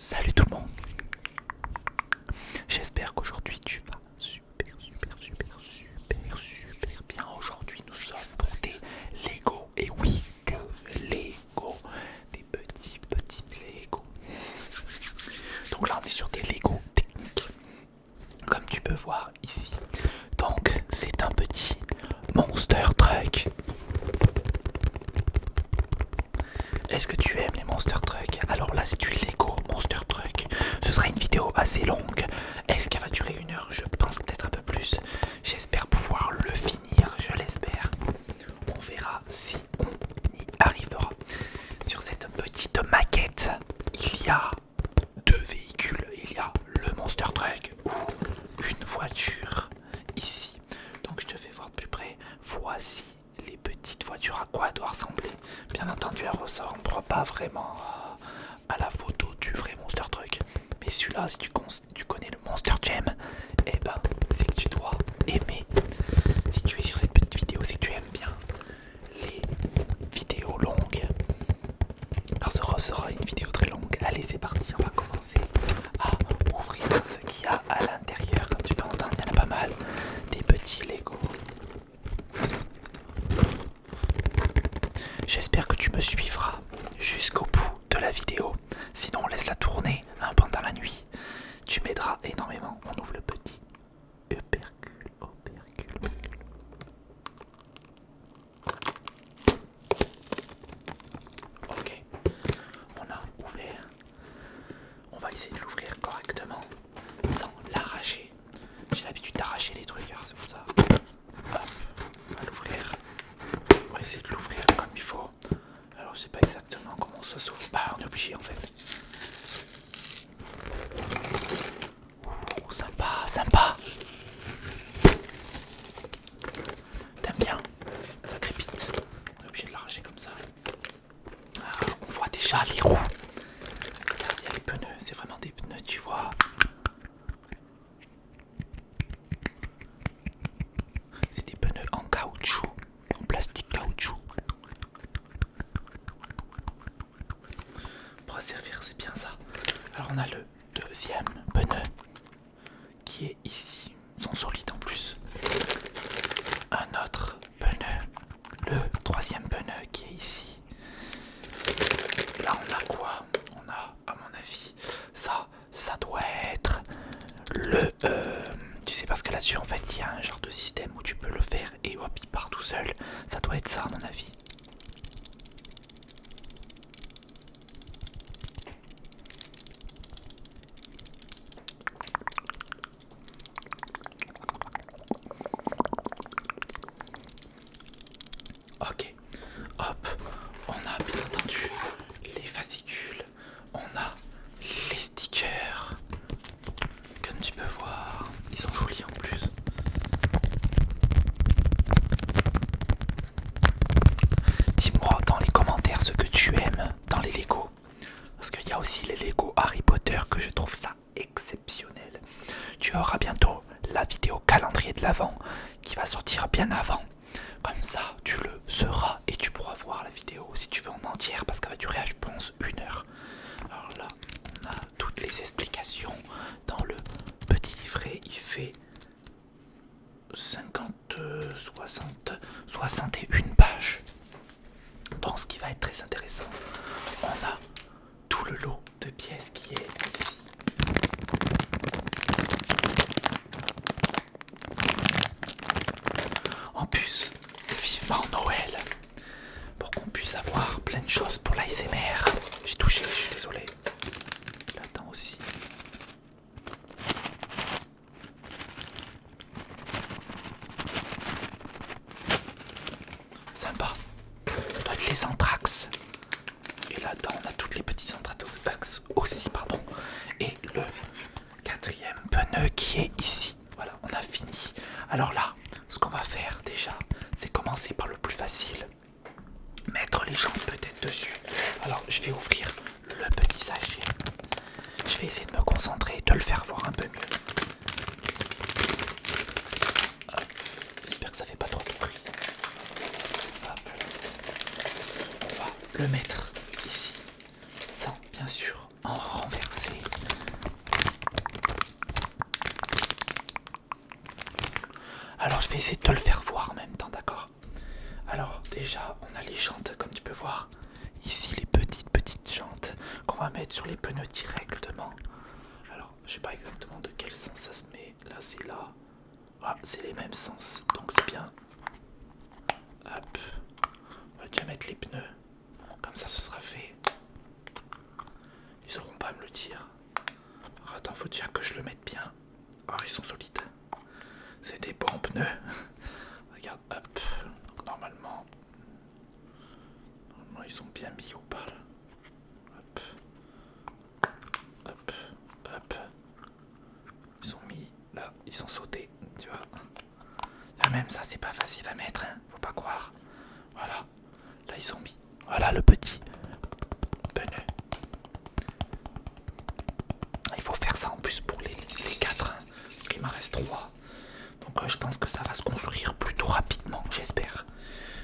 Salut tout le monde. J'espère qu'aujourd'hui tu vas super bien. Aujourd'hui nous sommes pour des Lego. Et oui, que Lego. Des petits Lego. Donc là on est sur des Lego techniques. Comme tu peux voir ici. Donc c'est un petit Monster Truck. Est-ce que tu aimes les Monster Truck? Alors là c'est du Lego Monster Truck. Ce sera une vidéo assez longue. Est-ce qu'elle va durer 1 heure? Je pense peut-être un peu plus. J'espère pouvoir le finir, je l'espère. On verra si on y arrivera. Sur cette petite maquette, il y a 2 véhicules. Il y a le Monster Truck ou une voiture ici. Donc je te fais voir de plus près. Voici les petites voitures, à quoi elles doivent ressembler. Bien entendu, elles ressemblent pas vraiment à la photo du vrai Monster Truck. Mais celui-là, si tu connais le Monster Jam, eh ben, c'est que tu dois aimer. Si tu es sur cette petite vidéo, c'est que tu aimes bien les vidéos longues. Alors ce sera une vidéo très longue. Allez, c'est parti, on va commencer à ouvrir ce qu'il y a à l'intérieur. Comme tu peux entendre, il y en a pas mal. Des petits Lego. J'espère que tu me suivras jusqu'au bout de la vidéo. Sinon, on laisse la tourner pendant la nuit. Tu m'aideras énormément. On ouvre le petit opercule. Ok, on a ouvert. On va essayer de l'ouvrir correctement sans l'arracher. J'ai l'habitude d'arracher les trucs, c'est pour ça. Hop, on va l'ouvrir. On va essayer de l'ouvrir comme il faut. Alors je sais pas exactement comment ça s'ouvre. Bah on est obligé en fait. Ouh, sympa. T'aimes bien? Ça crépite. On est obligé de l'arracher comme ça. Ah, on voit déjà les roues. Regarde, il y a les pneus. C'est vraiment des pneus, tu vois. C'est des pneus en caoutchouc. En plastique caoutchouc. Pour asservir, c'est bien ça. Alors on a le deuxième pneu qui est ici. Ils sont solides en plus. Un autre pneu. Le troisième pneu qui est ici. Là on a quoi? On a, à mon avis, ça doit être le... tu sais, parce que là-dessus en fait il y a un genre de système où tu peux le faire et hop il part tout seul. Ça doit être ça à mon avis. Ok, hop, on a bien entendu les fascicules, on a les stickers, comme tu peux voir, ils sont jolis en plus. Dis-moi dans les commentaires ce que tu aimes dans les Lego, parce qu'il y a aussi les Lego Harry Potter que je trouve ça exceptionnel. Tu auras bientôt la vidéo calendrier de l'Avent qui va sortir bien avant. Comme ça, tu le sauras et tu pourras voir la vidéo si tu veux en entière parce qu'elle va durer, je pense, 1 heure. Alors là, on a toutes les explications dans le petit livret. Il fait 61 pages. Donc, ce qui va être très intéressant, on a tout le lot de pièces qui est ici. En plus, vivement Noël, pour qu'on puisse avoir plein de choses pour l'ASMR. J'ai touché, je suis désolé. Là-dedans aussi. Sympa. Ça doit être les anthrax. Et là-dedans, on a toutes les petits anthrax aussi, pardon. Et le quatrième pneu qui est ici. Voilà, on a fini. Alors là, ce qu'on va faire déjà, c'est commencer par le plus facile. Mettre les jambes peut-être dessus. Alors je vais ouvrir le petit sachet. Je vais essayer de me concentrer, de le faire voir un peu mieux. Hop. J'espère que ça fait pas trop de bruit. Hop. On va le mettre ici, sans bien sûr en renverser. renforcer. Alors je vais essayer de te le faire voir en même temps, d'accord? Alors déjà on a les jantes comme tu peux voir. Ici les petites jantes qu'on va mettre sur les pneus directement. Alors je sais pas exactement de quel sens ça se met. Là c'est là. Ah, c'est les mêmes sens, donc c'est bien. Hop. On va déjà mettre les pneus. Comme ça ce sera fait. Ils sauront pas me le dire. Alors, attends, faut déjà que je le mette bien. Oh, ils sont solides. C'est des bons pneus. Regarde, hop. Donc normalement ils sont bien mis ou pas là. Hop. Hop. Hop. Ils sont mis là, ils sont sautés, tu vois. Là même ça c'est pas facile à mettre, hein. Faut pas croire. Voilà. Là ils sont mis. Voilà le petit pneu. Il faut faire ça en plus pour les 4, hein. Il m'en reste 3. Donc je pense que ça va se construire plutôt rapidement, j'espère.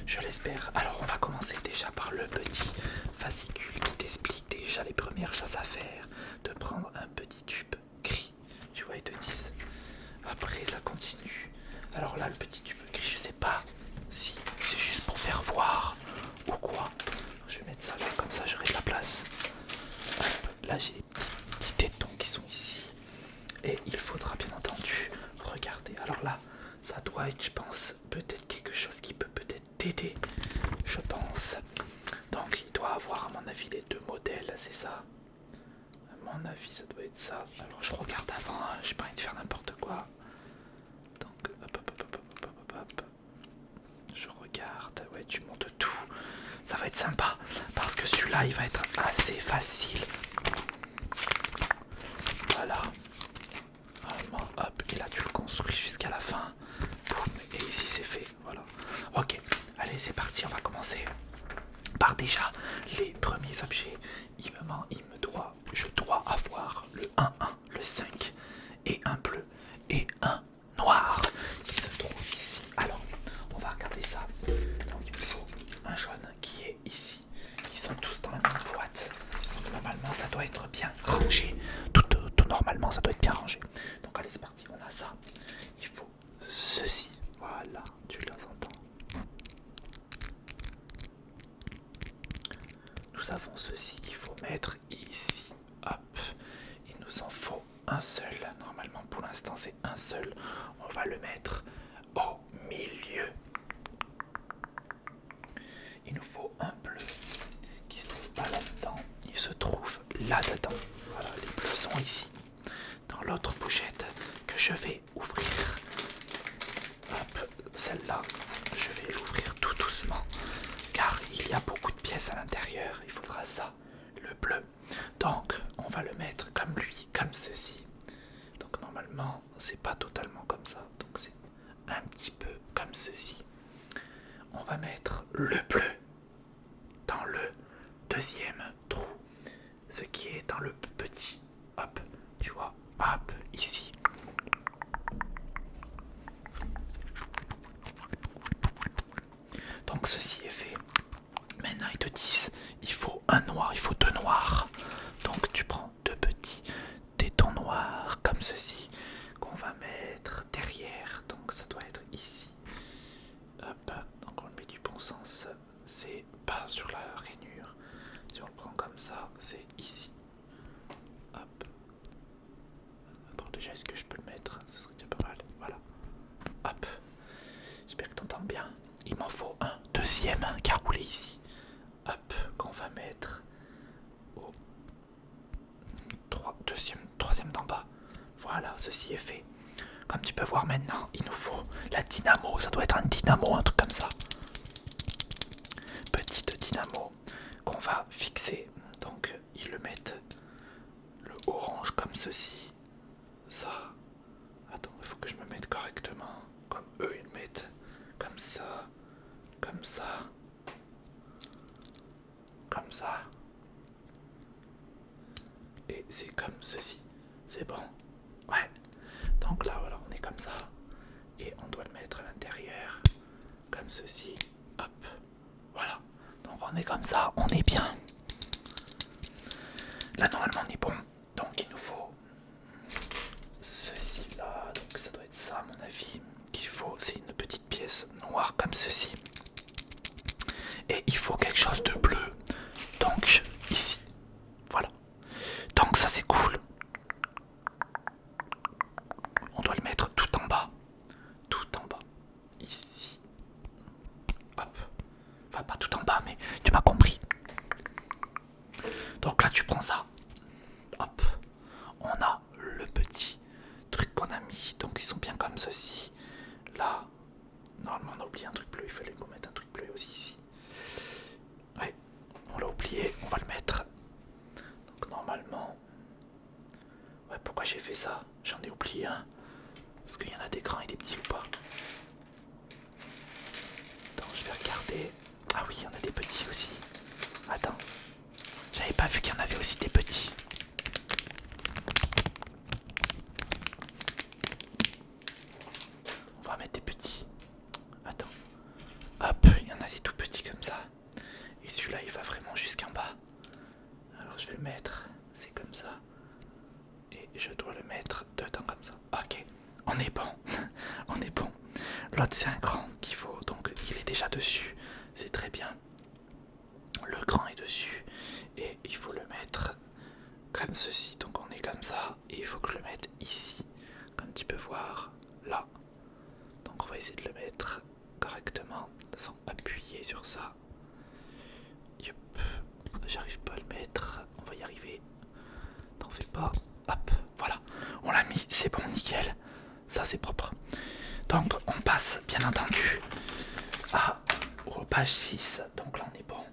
Je l'espère. Alors on va commencer déjà par le petit fascicule qui t'explique déjà les premières choses à faire. De prendre un petit tube gris. Tu vois, ils te disent. Après ça continue. Alors là le petit tube gris, je sais pas si c'est juste pour faire voir ou quoi. Je vais mettre ça là, comme ça j'aurai de la place. Hop, là j'ai les petits tétons qui sont ici. Et il faudra bien entendu regarder. Alors là, ça doit être, je pense, peut-être quelque chose qui peut peut-être t'aider. Je pense. Donc il doit avoir à mon avis les 2 modèles, c'est ça? À mon avis ça doit être ça. Alors je regarde avant, hein. J'ai pas envie de faire n'importe quoi. Donc hop. Je regarde, ouais tu montes tout. Ça va être sympa. Parce que celui-là il va être assez facile. Voilà. Hop, et là tu le construis jusqu'à la fin. Boum, et ici c'est fait. Voilà. Ok, allez c'est parti, on va commencer par déjà les premiers objets. Je dois avoir le 1-1, le 5 et un bleu et un noir qui se trouve ici. Alors, on va regarder ça. Donc il me faut un jaune qui est ici, qui sont tous dans la même boîte. Donc, normalement ça doit être bien rangé. Tout normalement ça doit être bien rangé. Donc allez c'est parti, on a ça. Il faut ceci. Voilà, tu les entends. Nous avons ceci qu'il faut mettre ici. Hop. Il nous en faut un seul. Normalement pour l'instant c'est un seul. On va le mettre au milieu. Il nous faut un bleu qui se trouve pas là-dedans. Il se trouve là-dedans. Voilà, les bleus sont ici. Dans l'autre pochette que je vais ouvrir. Hop, celle-là, je vais l'ouvrir tout doucement. Car il y a beaucoup de pièces à l'intérieur. Il faudra ça, le bleu. Donc, on va le mettre comme lui, comme ceci. Donc normalement, c'est pas totalement comme ça. Donc c'est un petit peu comme ceci. On va mettre le bleu dans le deuxième trou. Ce qui est dans le petit. Hop, tu vois, hop, ici. Donc ceci est fait. Maintenant ils te disent, il faut un noir, il faut 2 noirs. Donc tu prends 2 petits tétons noirs comme ceci qu'on va mettre derrière. Donc ça doit être ici. Hop, donc on le met du bon sens. C'est pas sur la rainure. Si on le prend comme ça, c'est ici. Hop. Attends, déjà est-ce que je peux le mettre? Ça serait déjà pas mal. Voilà. Hop. J'espère que t'entends bien. Il m'en faut un deuxième qui a roulé ici. Hop, qu'on va mettre au troisième d'en bas. Voilà, ceci est fait. Comme tu peux voir maintenant, il nous faut la dynamo. Ça doit être un dynamo, un truc comme ça. Petite dynamo qu'on va fixer. Donc, ils le mettent le orange comme ceci. Ça. Attends, il faut que je me mette correctement. Comme eux, ils le mettent. Comme ça. Comme ça. Comme ça. Et c'est comme ceci. C'est bon. Ouais. Donc là, voilà, on est comme ça. Et on doit le mettre à l'intérieur. Comme ceci. Hop. Voilà. Donc on est comme ça. On est bien. Là, normalement, on est bon. pourquoi j'ai fait ça. J'en ai oublié un. Parce qu'il y en a des grands et des petits ou pas. Attends, je vais regarder. Ah oui, il y en a des petits aussi. Attends. J'avais pas vu qu'il y en avait aussi des petits. On va mettre des petits. Attends. Hop, il y en a des tout petits comme ça. Et celui-là, il va vraiment jusqu'en bas. Alors je vais le mettre. C'est comme ça. Et je dois le mettre dedans comme ça. Ok, on est bon. On est bon. L'autre, c'est un grand qu'il faut. Donc, il est déjà dessus. C'est très bien. Le grand est dessus. Et il faut le mettre comme ceci. Donc, on est comme ça. Et il faut que je le mette ici. Comme tu peux voir, là. Donc, on va essayer de le mettre correctement sans appuyer sur ça. Yup. J'arrive pas à le mettre. On va y arriver. T'en fais pas. Hop, voilà. On l'a mis. C'est bon, nickel. Ça, c'est propre. Donc, on passe, bien entendu, au page 6. Donc là, on est bon.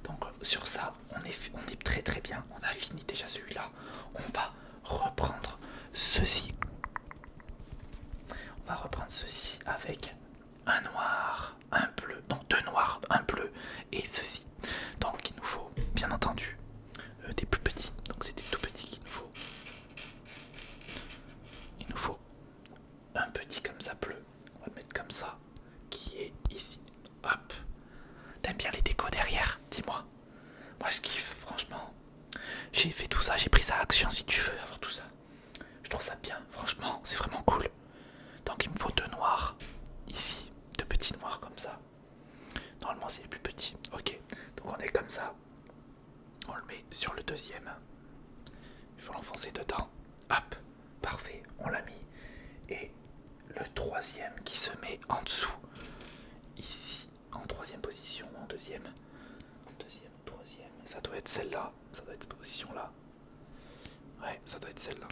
Donc, sur ça, on est très très bien. On a fini déjà celui-là. On va reprendre ceci. On va reprendre ceci avec un noir, un bleu. Donc, deux noirs, un bleu et ceci. Donc, il nous faut, bien entendu, des plus petits. Donc, c'est des tout petits qu'il nous faut. Il nous faut un petit comme ça bleu. On va le mettre comme ça, qui est ici. Hop. T'aimes bien les décos derrière? Dis-moi. Moi je kiffe, franchement. J'ai fait tout ça, j'ai pris ça à Action si tu veux avoir tout ça. Je trouve ça bien, franchement, c'est vraiment cool. Donc il me faut deux noirs, ici, deux petits noirs comme ça. Normalement c'est les plus petits, ok. Donc on est comme ça. On le met sur le deuxième. Il faut l'enfoncer dedans. Hop, parfait, on l'a mis. Et le troisième qui se met en dessous, ici, en troisième position, en deuxième, troisième, ça doit être celle-là, ça doit être cette position-là. Ouais, ça doit être celle-là.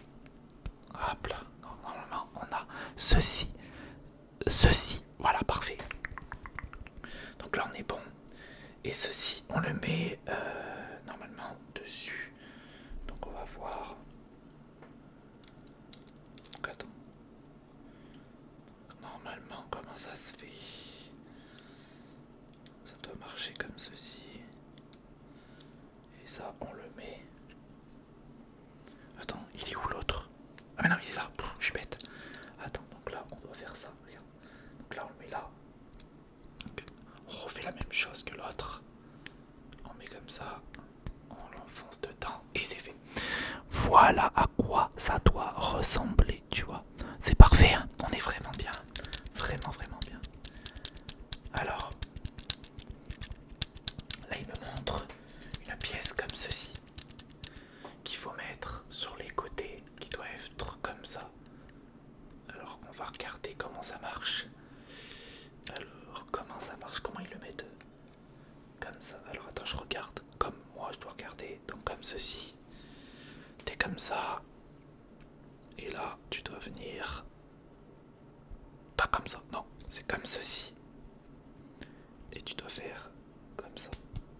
Hop là, normalement on a ceci, voilà, parfait. Donc là on est bon. Et ceci, on le met normalement dessus. Donc on va voir. Donc attends. Normalement, comment ça se fait? Ça doit marcher comme ceci. Et ça, on le met. Attends, il est où l'autre? Ah mais non, il est là. Je suis bête. Attends, donc là, on doit faire ça. Regarde. Donc là, on le met là. Donc, on refait la même chose que l'autre. On met comme ça. On l'enfonce dedans. Et c'est fait. Voilà à quoi ça doit ressembler, tu vois. C'est parfait, hein, on est vraiment bien. Vraiment, vraiment bien. Alors, là il me montre une pièce comme ceci. Qu'il faut mettre sur les côtés, qui doit être comme ça. Alors, on va regarder comment ça marche. Alors, comment ça marche? Comment ils le mettent? Comme ça. Alors, attends, je regarde comme moi je dois regarder. Donc, comme ceci. T'es comme ça. Et là, tu dois venir... Pas comme ça, non. C'est comme ceci. Et tu dois faire comme ça.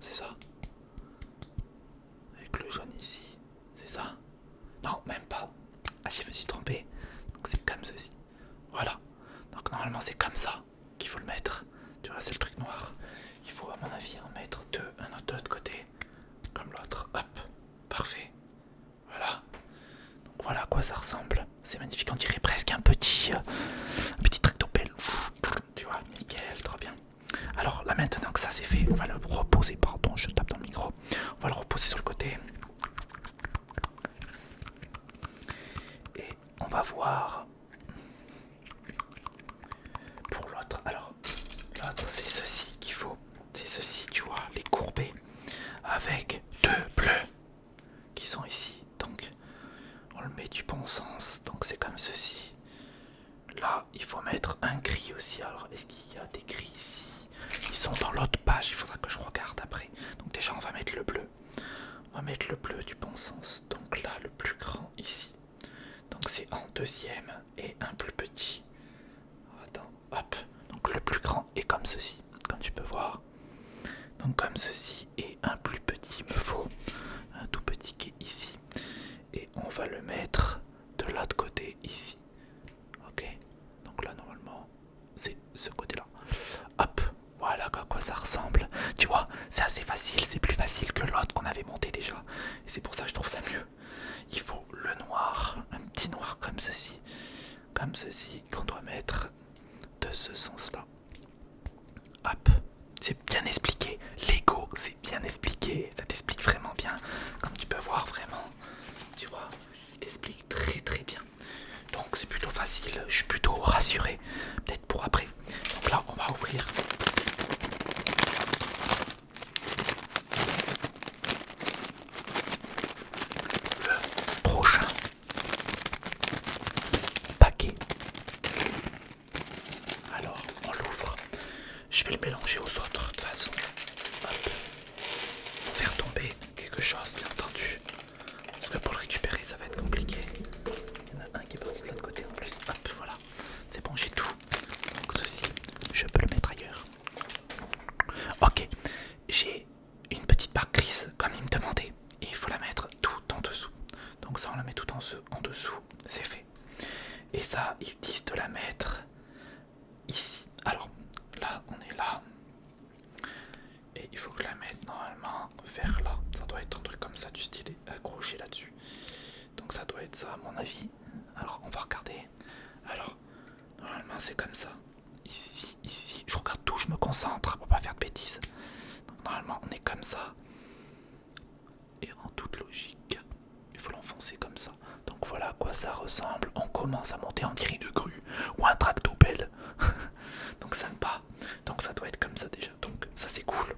C'est ça? Avec le jaune ici. C'est ça? Non, même pas. Ah, je me suis trompé. Donc c'est comme ceci. Voilà. Donc normalement c'est comme ça qu'il faut le mettre. Tu vois, c'est le truc noir. Il faut à mon avis en mettre deux, un autre de l'autre côté. Comme l'autre. Hop. Parfait. Voilà. Donc voilà à quoi ça ressemble. C'est magnifique. On dirait presque un petit tractopelle. Tu vois, nickel, trop bien. Alors là maintenant que ça c'est fait, on va le reposer, pardon, je tape dans le micro. On va le reposer sur le côté. Et on va voir pour l'autre. Alors, l'autre c'est ceci qu'il faut. C'est ceci, tu vois, les courbés. Avec deux bleus qui sont ici. Donc, on le met du bon sens. Donc c'est comme ceci. Là, il faut mettre un gris aussi. Alors, est-ce qu'il y a des gris ici? Ils sont dans l'autre page, il faudra que je regarde après. Donc déjà, on va mettre le bleu. On va mettre le bleu du bon sens. Donc là, le plus grand ici. Donc c'est en deuxième et un plus petit. Attends, hop. Donc le plus grand est comme ceci, comme tu peux voir. Donc comme ceci et un plus petit, il me faut un tout petit qui est ici. Et on va le mettre comme ceci, qu'on doit mettre de ce sens-là. Hop, c'est bien expliqué. Lego, c'est bien expliqué. Ça t'explique vraiment bien. Comme tu peux voir, vraiment, tu vois, il t'explique très très bien. Donc c'est plutôt facile. Je suis plutôt rassuré. Peut-être pour après. Donc là, on va ouvrir. Le prochain paquet. Alors, on l'ouvre. Je vais le mélanger aux autres de toute façon. Hop. Sans faire tomber quelque chose, bien entendu. Parce que pour le récupérer, ça va être compliqué. Il y en a un qui est parti de l'autre côté en plus. Hop, voilà. C'est bon, j'ai tout. Donc ceci, je peux le mettre ailleurs. Ok, j'ai une petite barre grise comme il me demandait. Et il faut la mettre tout en dessous. Donc ça, on la met tout en dessous. C'est fait. Et ça, ils disent de la mettre ici. Alors, là, on est là. Et il faut que je la mette normalement vers là. Ça doit être un truc comme ça, du style accroché là-dessus. Donc ça doit être ça à mon avis. Alors, on va regarder. Alors, normalement, c'est comme ça. Ici, ici. Je regarde tout, je me concentre pour pas faire de bêtises. Donc normalement, on est comme ça. Et en toute logique, il faut l'enfoncer comme ça. Donc voilà à quoi ça ressemble. On commence à monter en dirait une grue ou un tractopelle. Donc sympa. Donc ça doit être comme ça déjà. Donc ça c'est cool.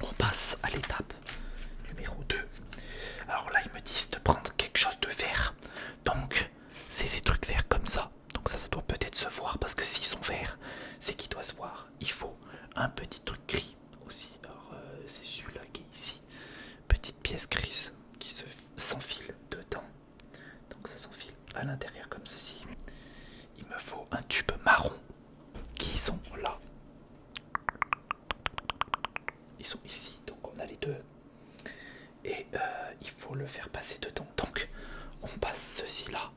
On passe à l'étape numéro 2. Alors là ils me disent de prendre quelque chose de vert. Donc c'est ces trucs verts comme ça. Donc ça doit peut-être se voir parce que s'ils sont verts, c'est qu'il doit se voir. Il faut un petit truc gris aussi. Alors c'est celui-là qui est ici. Petite pièce grise qui s'enfile dedans. Donc ça s'enfile à l'intérieur comme ceci. Il me faut un tube marron qui sont là. Ils sont ici, donc on a les deux. Et il faut le faire passer dedans. Donc on passe ceci là.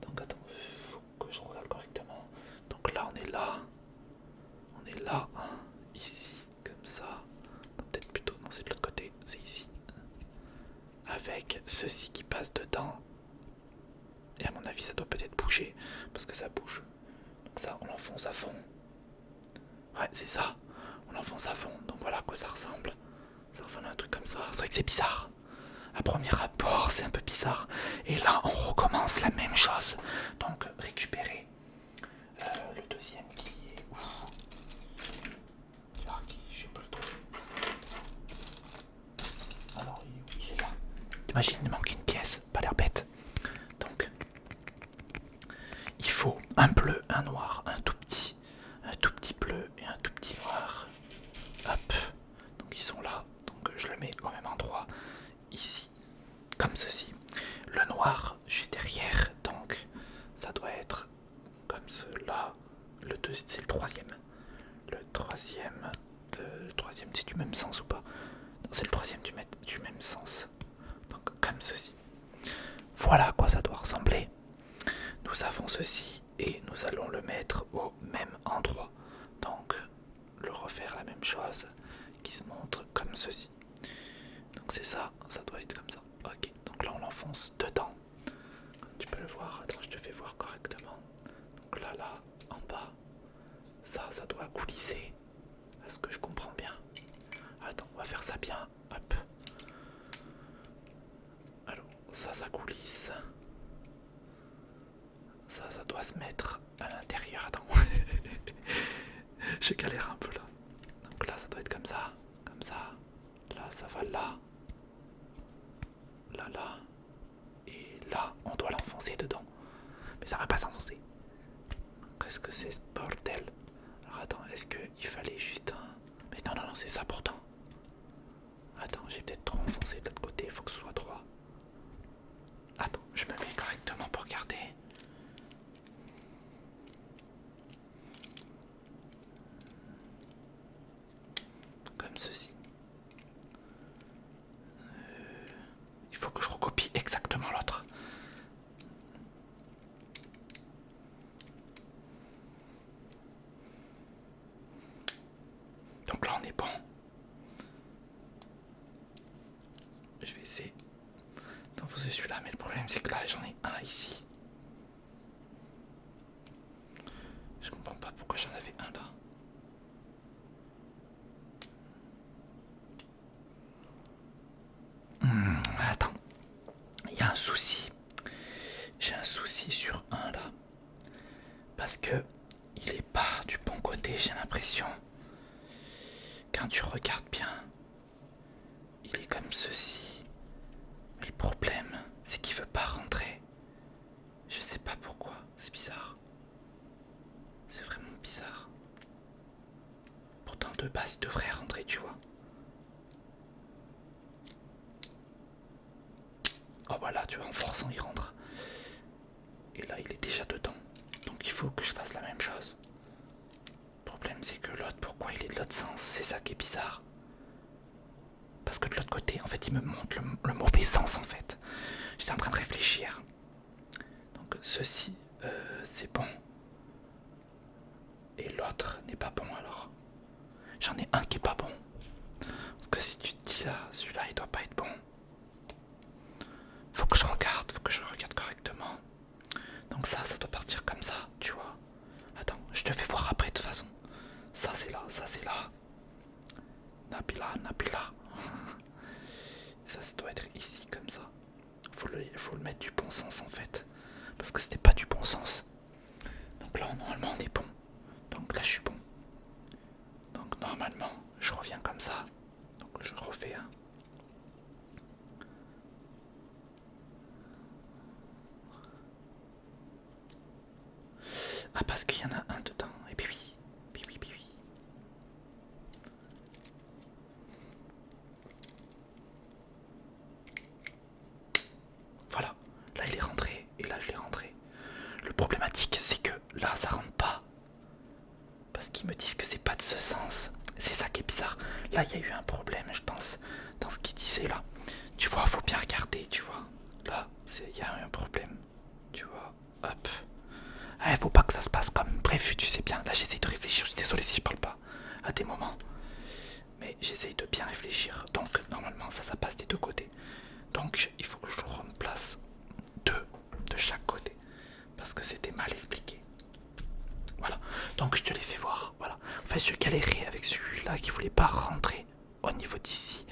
Donc attends, il faut que je regarde correctement. Donc là on est là. On est là, hein, ici, comme ça. Peut-être plutôt, non c'est de l'autre côté, c'est ici. Avec ceci qui passe dedans. Et à mon avis ça doit peut-être bouger. Parce que ça bouge. Donc ça on l'enfonce à fond. Ouais c'est ça. On l'enfonce à fond. Donc voilà à quoi ça ressemble. Ça ressemble à un truc comme ça. C'est vrai que c'est bizarre. À premier rapport c'est un peu bizarre. Et là on recommence la même chose. Donc récupérer le deuxième qui est où? Là, je sais pas le trouver. Alors il est là. T'imagines, il manque une pièce. Pas l'air bête. Donc il faut un bleu, un noir, un tout petit bleu et un tout petit noir. Hop. Donc ils sont là. Donc je le mets au même endroit. Ici. Comme ceci. Le noir juste derrière. Donc ça doit être comme cela. Le 2 c'est le troisième. Le troisième c'est du même sens ou pas? Non, c'est le troisième du même sens. Donc comme ceci. Voilà à quoi ça doit ressembler. Nous avons ceci et nous allons le mettre au même endroit. Donc le refaire la même chose qui se montre comme ceci. Donc c'est ça, ça doit être comme ça. Ok, donc là on l'enfonce dedans. Comme tu peux le voir, attends, je te fais voir correctement. Donc là, en bas, ça doit coulisser. Est-ce que je comprends bien? Attends, on va faire ça bien. Hop. Alors, ça coulisse. Ça doit se mettre à l'intérieur. Attends. Je galère un peu là. Donc là, ça doit être comme ça. Comme ça. Là, ça va là. Là. Et là, on doit l'enfoncer dedans. Mais ça va pas s'enfoncer. Qu'est-ce que c'est ce bordel? Alors attends, est-ce qu'il fallait juste un... Mais non, c'est ça pourtant. Attends, j'ai peut-être trop enfoncé de l'autre côté, il faut que ce soit droit. Attends, je me mets correctement pour regarder. Comme ceci. Il faut que je recopie exactement l'autre. Donc là on est bon. Je vais essayer d'enfoncer celui-là, mais le problème c'est que là j'en ai un ici. souci. J'ai un souci sur un là. Parce que il est pas du bon côté, j'ai l'impression. Quand tu regardes bien, il est comme ceci. Mais le problème, c'est qu'il veut pas rentrer. Je sais pas pourquoi, c'est bizarre. C'est vraiment bizarre. Pourtant de base il devrait rentrer, tu vois. Oh voilà, tu vois, en forçant il rentre. Et là il est déjà dedans. Donc il faut que je fasse la même chose. Le problème c'est que l'autre, pourquoi il est de l'autre sens? C'est ça qui est bizarre. Parce que de l'autre côté, en fait, il me montre le mauvais sens en fait. J'étais en train de réfléchir. Donc ceci, c'est bon. Et l'autre n'est pas bon alors. J'en ai un qui est pas bon. Parce que si tu te dis là, celui-là il doit pas être bon. Faut que je regarde correctement. Donc ça doit partir comme ça, tu vois. Attends, je te fais voir après de toute façon. Ça c'est là. Nabila. Ça doit être ici comme ça. Faut le mettre du bon sens en fait. Parce que c'était pas du bon sens. Donc là normalement on est bon. Donc là je suis bon. Donc normalement je reviens comme ça. Donc je refais un. Ah parce qu'il y en a un dedans. Et puis oui. Voilà. Là il est rentré. Et là je l'ai rentré. Le problématique c'est que là ça rentre pas. Parce qu'ils me disent que c'est pas de ce sens. C'est ça qui est bizarre. Là il y a eu un problème je pense. Dans ce qu'ils disaient là. Tu vois, faut bien regarder, tu vois. Là, il y a un problème. Tu vois. Hop. Faut pas que ça se passe comme prévu, tu sais bien. Là j'essaye de réfléchir, je suis désolé si je parle pas à des moments. Mais j'essaye de bien réfléchir. Donc normalement ça passe des deux côtés. Donc il faut que je remplace deux de chaque côté. Parce que c'était mal expliqué. Voilà. Donc je te l'ai fait voir. Voilà. En fait je galérais avec celui-là qui voulait pas rentrer au niveau d'ici.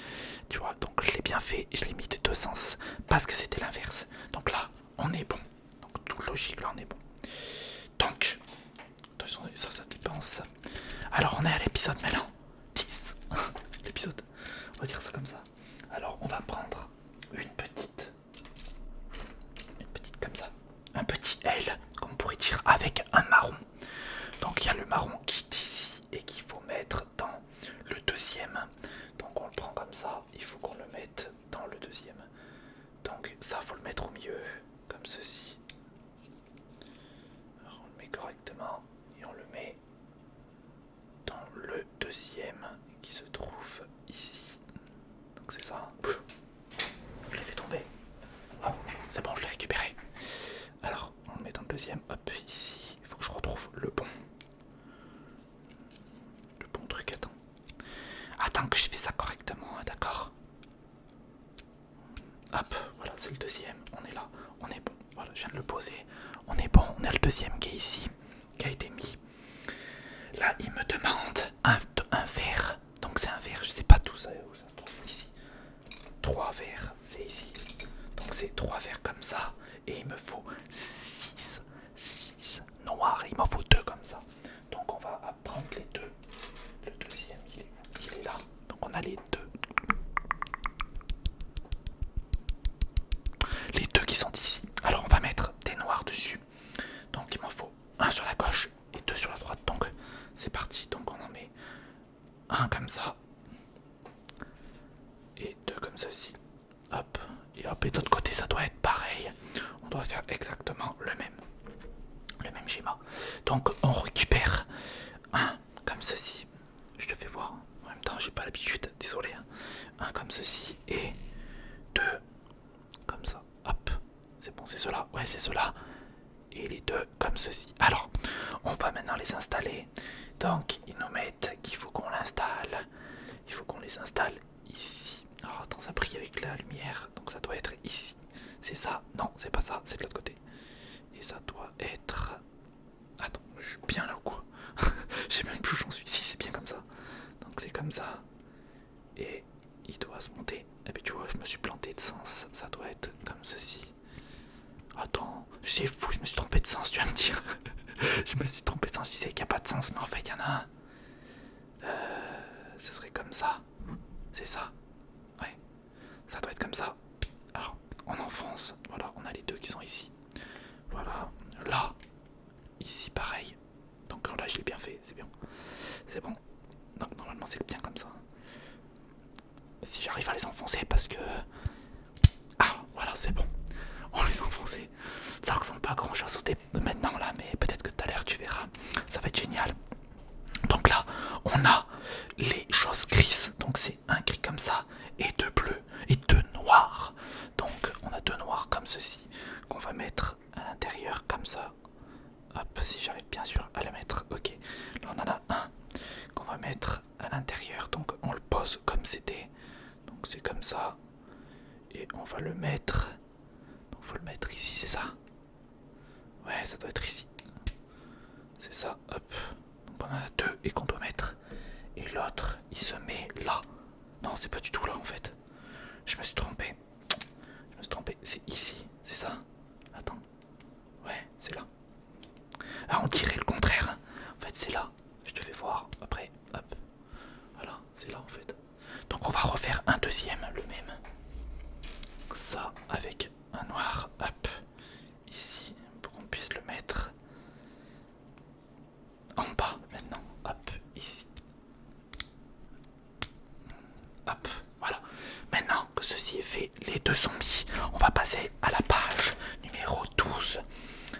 Tu vois, donc je l'ai bien fait et je l'ai mis de deux sens. Parce que c'était l'inverse. Donc là, on est bon. Donc tout logique, là on est bon. Donc, attention, ça dépense. Alors on est à l'épisode maintenant 10. L'épisode, on va dire ça comme ça. Alors on va prendre une petite comme ça. Un petit L, comme on pourrait dire, avec un marron. Donc il y a le marron qui est ici et qu'il faut mettre dans le deuxième. Donc on le prend comme ça, il faut qu'on le mette dans le deuxième. Donc ça faut le mettre au milieu, comme ceci. Alors on le met correctement et on le met dans le deuxième qui se trouve ici. Donc c'est ça. Je l'ai fait tomber. Hop, c'est bon, je l'ai récupéré. Alors on le met dans le deuxième, hop, ici. Il faut que je retrouve le bon truc, attends que je fais ça correctement, d'accord. Hop, voilà, c'est le deuxième, on est là, on est bon, voilà, je viens de le poser, on est bon, on a le deuxième qui est ici, qui a été mis. Là, il me demande un verre, donc c'est un verre, je sais pas où ça se trouve ici. 3 verres, c'est ici, donc c'est 3 verres comme ça, et il me faut 6 noirs, il m'en faut 2 comme ça. Donc on va prendre les deux. Le deuxième, il est là. Donc on a les deux. Les deux qui sont ici. Alors on va mettre des noirs dessus. Donc il m'en faut un sur la gauche et 2 sur la droite. Donc c'est parti. Donc on en met un comme ça. Et 2 comme ceci. Hop. Et hop. Et de l'autre côté ça doit être pareil. On doit faire exactement le même schéma. Donc on récupère un comme ceci. Je te fais voir. En même temps, j'ai pas l'habitude, désolé. Un comme ceci et 2 comme ça. Hop, c'est bon, c'est cela. Ouais, c'est cela. Et les 2 comme ceci. Alors, on va maintenant les installer. Donc, ils nous mettent qu'il faut qu'on l'installe. Il faut qu'on les installe ici. Alors, attends, ça brille avec la lumière. Donc, ça doit être ici. C'est ça? Non, c'est pas ça. C'est de l'autre côté. Et ça doit être... Attends, je suis bien là ou quoi? Je sais même plus où j'en suis. Si, c'est bien comme ça. Donc c'est comme ça. Et il doit se monter. Et puis tu vois, je me suis planté de sens. Ça doit être comme ceci. c'est fou, je me suis trompé de sens, tu vas me dire. Je me suis trompé de sens, je disais qu'il n'y a pas de sens, mais en fait il y en a un. Ce serait comme ça. C'est ça. Ouais. Ça doit être comme ça. Alors, on enfonce. Voilà, on a les deux qui sont ici. Voilà. Là. Ici, pareil. Donc là, je l'ai bien fait. C'est bien. C'est bon. Donc normalement, c'est bien comme ça. Si j'arrive à les enfoncer, parce que... Ah, voilà, c'est bon. On les a enfoncés. Ça ressemble pas à grand chose maintenant là, mais peut-être que tout à l'heure tu verras. Ça va être génial. Donc là, on a les choses grises. Donc c'est un gris comme ça et deux bleus et deux noirs. Donc on a deux noirs comme ceci qu'on va mettre à l'intérieur comme ça. Hop, si j'arrive bien sûr à le mettre. Ok. Là on en a un qu'on va mettre à l'intérieur. Donc on le pose comme c'était. Donc c'est comme ça. Et on va le mettre. Donc faut le mettre ici, c'est ça? Ouais, ça doit être ici. C'est ça, hop. Donc on en a deux et qu'on doit mettre. Et l'autre, il se met là. Non, c'est pas du tout là en fait. Je me suis trompé. Je me suis trompé. C'est ici, c'est ça? Attends. Ouais, c'est là. Ah, on dirait le contraire. En fait, c'est là. Je te fais voir après. Hop. Voilà, c'est là en fait. Donc on va refaire un deuxième, le même. Ça, avec un noir. Hop. Ici, pour qu'on puisse le mettre en bas maintenant. Hop, ici. Hop, voilà. Maintenant que ceci est fait, les deux sont mis. On va passer à la page numéro 12.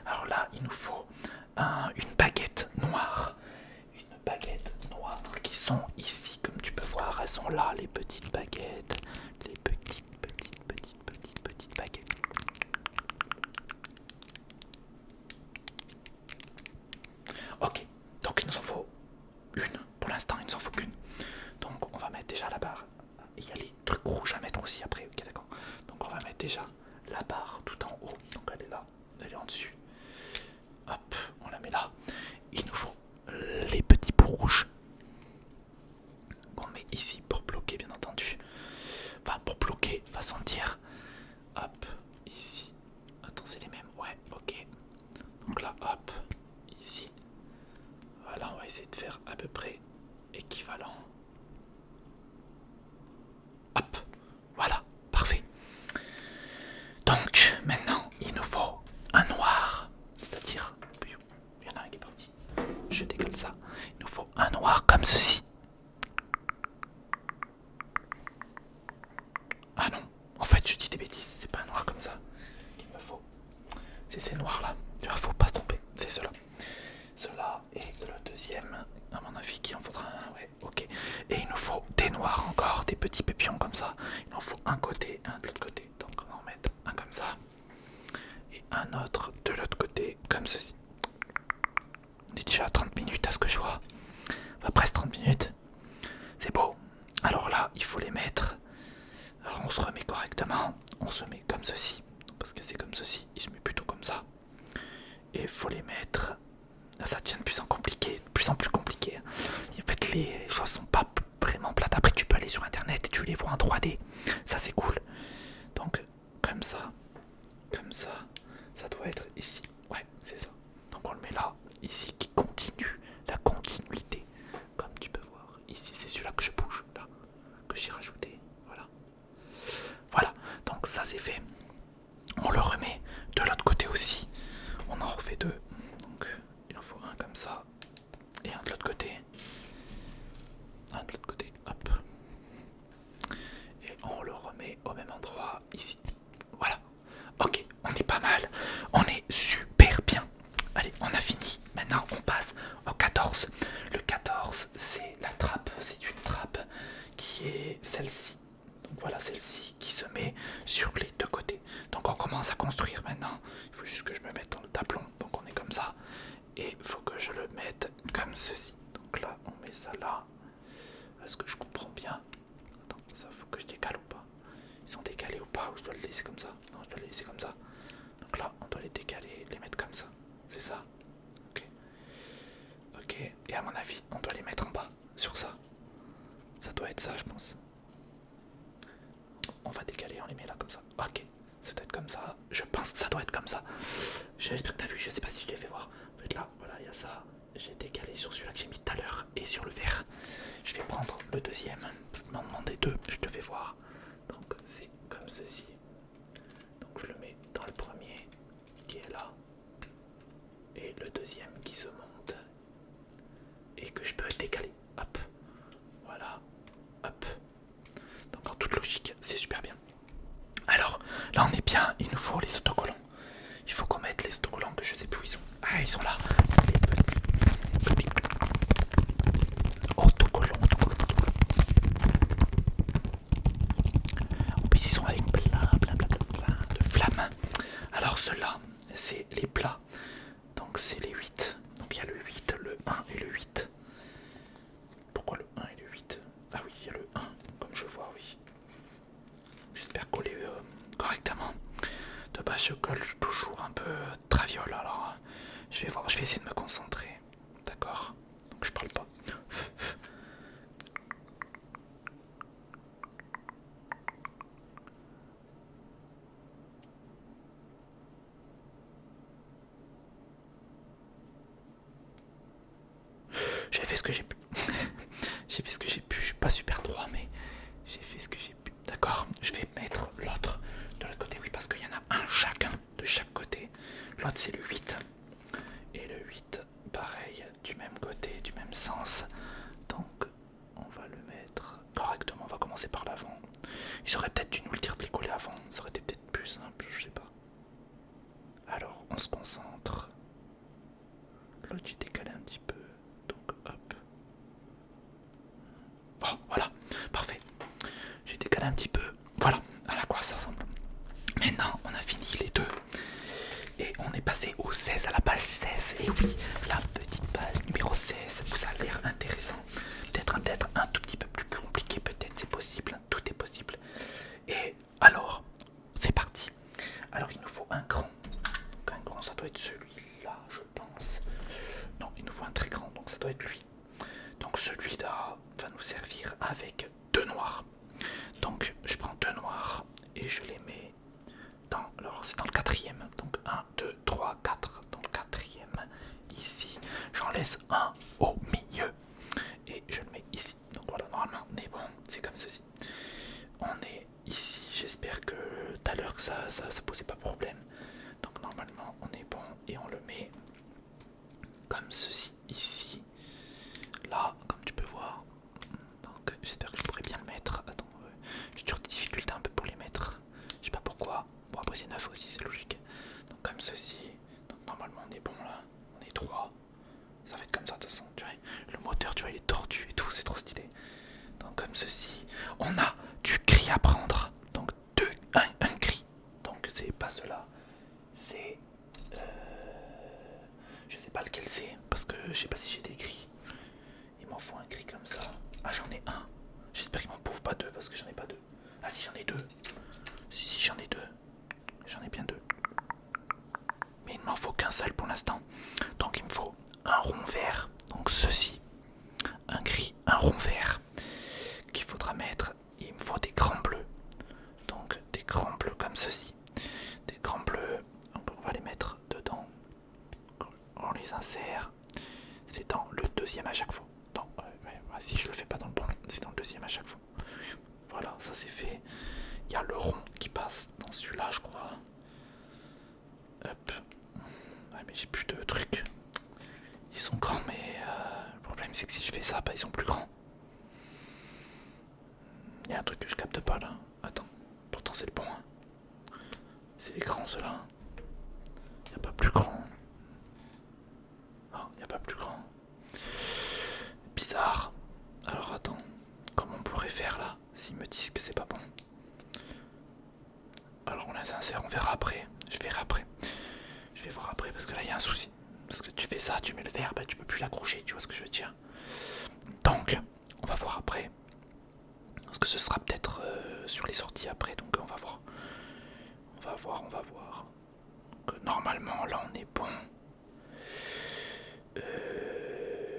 Alors là, il nous faut une baguette noire. Une baguette noire qui sont ici, comme tu peux voir. Elles sont là, les petites baguettes. Les petites baguettes. Ok, donc il nous en faut une. Pour l'instant, il nous en faut qu'une. Donc on va mettre déjà la barre. Et il y a les trucs rouges à mettre aussi après. Ok, d'accord. Donc on va mettre déjà la barre tout en haut. Donc elle est là, elle est en dessus. Hop, on la met là. Il nous faut les petits bouts rouges qu'on met ici pour bloquer, bien entendu. Enfin, pour bloquer, façon de dire. Hop, ici. Attends, c'est les mêmes. Ouais, ok. Donc là, hop, ici. Voilà, on va essayer de faire à peu près équivalent. Hop, voilà, parfait. Donc, maintenant, il nous faut un noir. C'est-à-dire, il y en a un qui est parti. Je décale ça. Il nous faut un noir comme ceci. Ah non, en fait, je dis des bêtises. C'est pas un noir comme ça qu'il me faut. C'est ces noirs-là. Tu vois, faut pas se tromper. C'est ceux-là. Ceux-là et le deuxième, à mon avis, qui en faudra un. Ouais, ok. Et il nous faut des noirs encore, des petits pépillons comme ça. Il en faut un côté, un de l'autre côté. Donc on va en mettre un comme ça. Et un autre de l'autre côté, comme ceci. On est déjà à 30 minutes à ce que je vois. Enfin, presque 30 minutes. C'est beau. Alors là, il faut les mettre. Alors on se remet correctement. On se met comme ceci. Parce que c'est comme ceci. Il se met plutôt comme ça. Et il faut les mettre. Là, ça devient de plus en plus compliqué. En fait, les choses sont pas vraiment plates. Après, tu peux aller sur internet et tu les vois en 3D. Ça, c'est cool. Donc, comme ça. Comme ça. Ça doit être ici. Ouais, c'est ça. Donc, on le met là. Ici, qui continue. La continuité. Comme tu peux voir. Ici, c'est celui-là que je bouge. Là. Que j'ai rajouté. Voilà. Voilà. Donc, ça, c'est fait. On le remet de l'autre côté aussi. On en refait deux. Donc, il en faut un comme ça. Et un de l'autre côté. Un de l'autre côté. Hop. Et on le remet au même endroit. Ici. Voilà. Ok. On est pas mal. On est super bien. Allez, on a fini. Maintenant, on passe au 14. Le 14, c'est la trappe. C'est une trappe qui est celle-ci. Donc voilà, celle-ci qui se met sur les deux côtés. Donc on commence à construire maintenant. Il faut juste que je me mette dans le tablon. Donc on est comme ça. Et il faut que je le mette comme ceci. Donc là, on met ça là. Est-ce que je comprends bien? Attends, ça faut que je décale ou pas? Ils sont décalés ou pas? Ou je dois le laisser comme ça? Non, je dois les laisser comme ça. Donc là, on doit les décaler, les mettre comme ça. C'est ça? Ok. Ok. Et à mon avis, on doit les mettre en bas, sur ça. Ça doit être ça, je pense. On va décaler, on les met là comme ça. Ok. Ça doit être comme ça. Je pense que ça doit être comme ça. J'espère que t'as vu, je sais pas si je l'ai fait voir. En fait là, voilà, il y a ça. J'ai décalé sur celui-là que j'ai mis tout à l'heure et sur le vert. Je vais prendre le deuxième, parce qu'ils m'ont demandé deux, je te fais voir. Donc c'est comme ceci. Donc je le mets dans le premier qui est là. Et le deuxième qui se monte. Et que je peux décaler. Hop. Voilà. Hop. Donc en toute logique, c'est super bien. Alors, là on est bien, il nous faut les autocollants. Il faut qu'on mette les autocollants que je sais plus où ils sont. Ah, ils sont là. Les petits autocollants. En plus, ils sont avec plein de flammes. Alors, ceux-là, c'est les plats. Donc, c'est les 8. Donc, il y a le 8, le 1 et le 8. Pourquoi le 1 et le 8? Ah oui, il y a le 1, comme je vois, oui. J'espère coller correctement. De base, je colle toujours un peu traviole, alors je vais voir, je vais essayer de me concentrer. D'accord? Donc je parle pas. J'ai fait ce que j'ai pu. J'ai fait ce que j'ai pu, je suis pas super droit, mais j'ai fait ce que j'ai pu. D'accord? Je vais mettre l'autre de l'autre côté, oui, parce qu'il y en a un chacun de chaque côté. L'autre c'est le 8. Et le 8, pareil, du même côté, du même sens. Donc, on va le mettre correctement. On va commencer par l'avant. Ils auraient peut-être dû nous le dire de les coller avant. Ça aurait été peut-être plus simple, je sais pas. Alors, on se concentre. L'autre, j'ai décalé un petit peu. Donc, hop. Bon, voilà. Parfait. J'ai décalé un petit peu. Voilà. À quoi ça ressemble. Maintenant, on a fini les deux. Et on est passé au 16, à la page 16. Et oui, la petite page numéro 16. Ça a l'air intéressant. Peut-être un tout petit peu plus compliqué, peut-être, c'est possible. Tout est possible. Et alors, c'est parti. Alors, il nous faut un grand. Donc, un grand, ça doit être celui-là, je pense. Non, il nous faut un très grand, donc ça doit être lui. Donc, celui-là va nous servir avec deux noirs. Donc, je prends deux noirs et je les mets dans. Alors, c'est dans le quatrième. Donc, 1, 2, 3, 4. Dans le quatrième, ici. J'en laisse un au milieu. Et je le mets ici. Donc, voilà, normalement, on est bon. C'est comme ceci. On est ici. J'espère que tout à l'heure, ça posait pas problème. Donc, normalement, on est bon. Et on le met comme ceci, ici. Là, comme tu peux voir. Donc, j'espère que je pourrai bien le mettre. Attends, j'ai toujours des difficultés un peu pour les mettre. Je sais pas pourquoi. Bon, après, c'est 9 aussi, c'est logique. Donc, comme ceci. Donc, normalement, on est bon là. On est 3. Ça va être comme ça, de toute façon. Tu vois. Le moteur, tu vois, il est tordu et tout. C'est trop stylé. Donc, comme ceci. On a du gris à prendre. Donc, un gris. Donc, c'est pas cela. C'est. Je sais pas lequel c'est. Parce que je sais pas si j'ai des gris. Il m'en faut un gris comme ça. Ah, j'en ai un. J'espère qu'il m'en pauvre pas deux parce que j'en ai pas deux. Ah, si, j'en ai deux. Si, j'en ai deux. J'en ai bien deux. Mais il ne m'en faut qu'un seul pour l'instant. Donc, il me faut un rond vert. Donc, ceci. Un gris, un rond vert. Qu'il faudra mettre. Il me faut des grands bleus. Donc, des grands bleus comme ceci. Des grands bleus. Donc, on va les mettre dedans. On les insère. C'est dans le deuxième à chaque fois. Non, si je le fais pas dans le bon, c'est dans le deuxième à chaque fois. Voilà, ça c'est fait. Il y a le rond qui passe dans celui-là, je crois. Hop. Ouais, mais j'ai plus de trucs. Ils sont grands, mais le problème c'est que si je fais ça, bah, ils sont plus grands. Il y a un truc que je capte pas là. Attends, pourtant c'est le bon. Hein. C'est les grands ceux-là. Il n'y a pas plus grand. Non, il n'y a pas plus grand. Bizarre. Alors attends, comment on pourrait faire là s'ils me disent que c'est pas bon? Alors on les insère, on verra après. Je verrai après. Je vais voir après parce que là il y a un souci. Parce que tu fais ça, tu mets le verre, bah tu peux plus l'accrocher, tu vois ce que je veux dire. Donc, on va voir après. Parce que ce sera peut-être sur les sorties après, donc on va voir. On va voir. Donc, normalement là on est bon.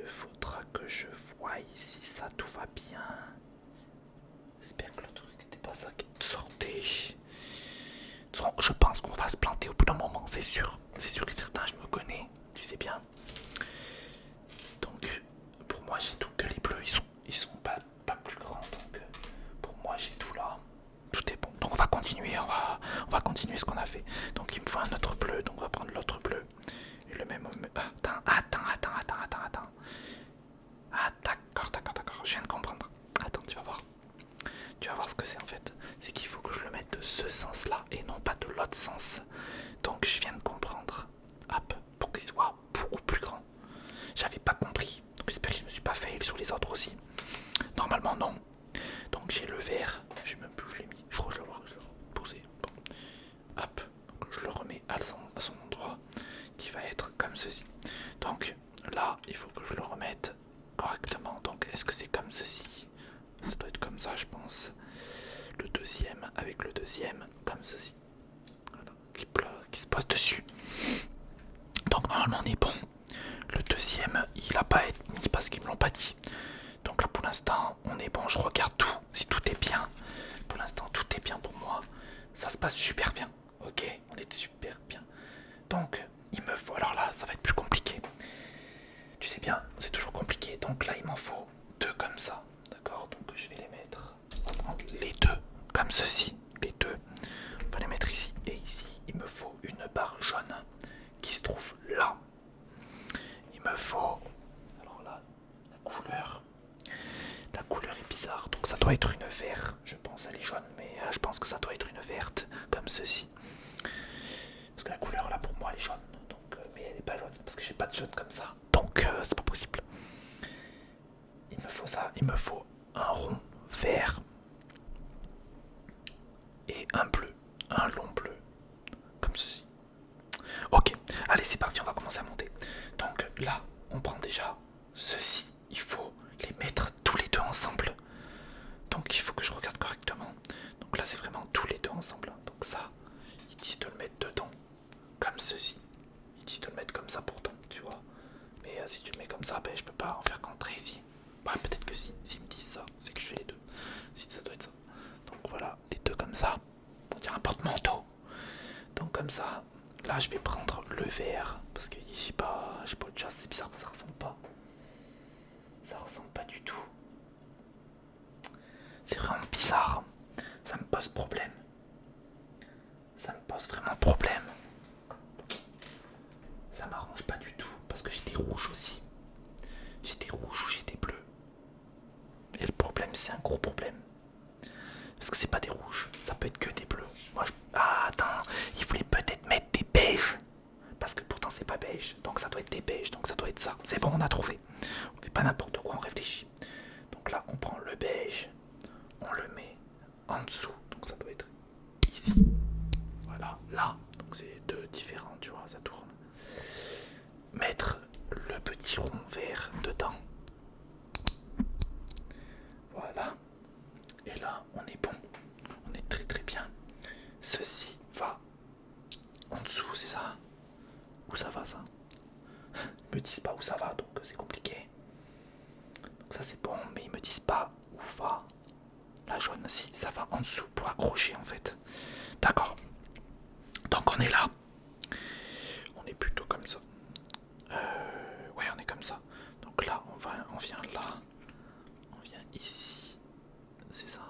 Faudra que je voie si ça tout va bien. J'espère que le truc c'était pas ça qui te sortait. Je pense qu'on va se planter au bout d'un moment, c'est sûr. C'est sûr que place. Donc je viens de comprendre. Hop, pour qu'il soit beaucoup plus grand. J'avais pas compris. Donc j'espère que je me suis pas fail sur les autres aussi. Normalement non. Donc j'ai le vert. Je sais même plus où je l'ai mis. Je crois que je l'ai posé. Bon. Hop. Donc je le remets à son endroit. Qui va être comme ceci. Donc là, il faut que je le remette correctement. Donc est-ce que c'est comme ceci? Ça doit être comme ça, je pense. Le deuxième avec le deuxième comme ceci. Voilà, qui se pose dessus. Donc normalement on est bon. Le deuxième, il a pas été mis parce qu'ils me l'ont pas dit. Donc là pour l'instant, on est bon. Je regarde tout. Si tout est bien, pour l'instant tout est bien pour moi. Ça se passe super bien. Ok, on est super bien. Donc il me faut. Alors là, ça va être plus compliqué. Tu sais bien, c'est toujours compliqué. Donc là, il m'en faut deux comme ça. D'accord? Donc je vais les mettre. On va prendre les deux comme ceci. Les deux. On va les mettre ici. Et ici, il me faut une barre jaune qui se trouve là. Il me faut. Alors là, la couleur. La couleur est bizarre. Donc ça doit être une verte. Je pense elle est jaune, mais je pense que ça doit être une verte comme ceci. Parce que la couleur là pour moi elle est jaune. Donc, mais elle est pas jaune. Parce que j'ai pas de jaune comme ça. Donc c'est pas possible. Il me faut ça. Il me faut un rond vert. Et un bleu. Un long bleu. Comme ceci. Ok. Allez c'est parti. On va commencer à monter. Donc là on prend déjà ceci. Il faut les mettre tous les deux ensemble. Donc il faut que je regarde correctement. Donc là c'est vraiment tous les deux ensemble. Donc ça, ils disent de le mettre dedans. Comme ceci. Ils disent de le mettre comme ça pourtant, tu vois. Mais si tu le mets comme ça, ben, je peux pas en faire qu'entrer ici. Bah peut-être que si. S'ils me disent ça, c'est que je fais les deux. Si, ça doit être ça. Donc voilà, les deux comme ça. On dirait un porte-manteau. Donc comme ça. Là je vais prendre le vert. Parce que j'ai pas autre chose. C'est bizarre, ça ressemble pas. Ça ressemble pas du tout. C'est vraiment bizarre. Ça me pose problème. Ça me pose vraiment problème. Ça m'arrange pas du tout. Parce que j'ai des rouges aussi. J'ai des rouges ou j'ai des bleus. Et le problème, c'est un gros problème. Parce que c'est pas des rouges. Ça peut être que des bleus. Moi, Ah, attends. Il voulait peut-être mettre des beiges. Parce que pourtant, c'est pas beige. Donc ça doit être des beiges. Donc ça doit être ça. C'est bon, on a trouvé. On fait pas n'importe quoi, on réfléchit. Donc là, on prend le beige. On le met en dessous. Donc ça doit être ici. Voilà, là. Donc c'est deux différents, tu vois, ça tourne. Mettre le petit rond vert dedans. Voilà. Et là, on est bon. On est très très bien. Ceci va en dessous, c'est ça? Où ça va ça? Ils me disent pas où ça va, donc c'est compliqué. Donc ça c'est bon, mais ils me disent pas où va la jaune. Si, ça va en dessous pour accrocher en fait. D'accord. Donc on est là. On est plutôt comme ça. Ouais, on est comme ça. Donc là, on vient là. On vient ici. C'est ça.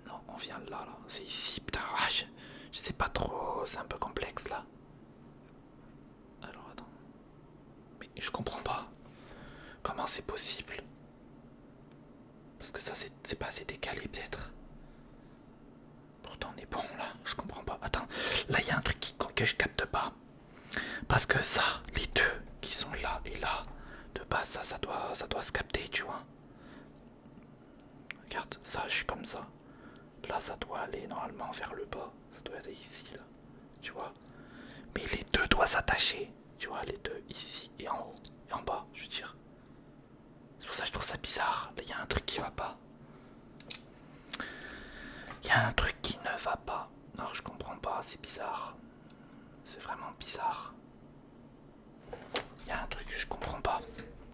Non, on vient là. C'est ici. Putain, je sais pas trop. C'est un peu complexe là. Alors attends. Mais je comprends pas. Comment c'est possible? Parce que ça, c'est pas assez décalé peut-être. Pourtant on est bon là. Je comprends pas. Attends. Là, il y a un truc que je capte pas. Parce que ça, les deux qui sont là et là, de base, ça doit se capter, tu vois. Regarde, ça, je suis comme ça. Là, ça doit aller normalement vers le bas. Ça doit être ici, là. Tu vois. Mais les deux doivent s'attacher. Tu vois, les deux ici et en haut. Et en bas, je veux dire. C'est pour ça que je trouve ça bizarre. Là, il y a un truc qui va pas. Il y a un truc qui ne va pas. Non, je comprends pas. C'est bizarre. C'est vraiment bizarre. Il y a un truc que je comprends pas.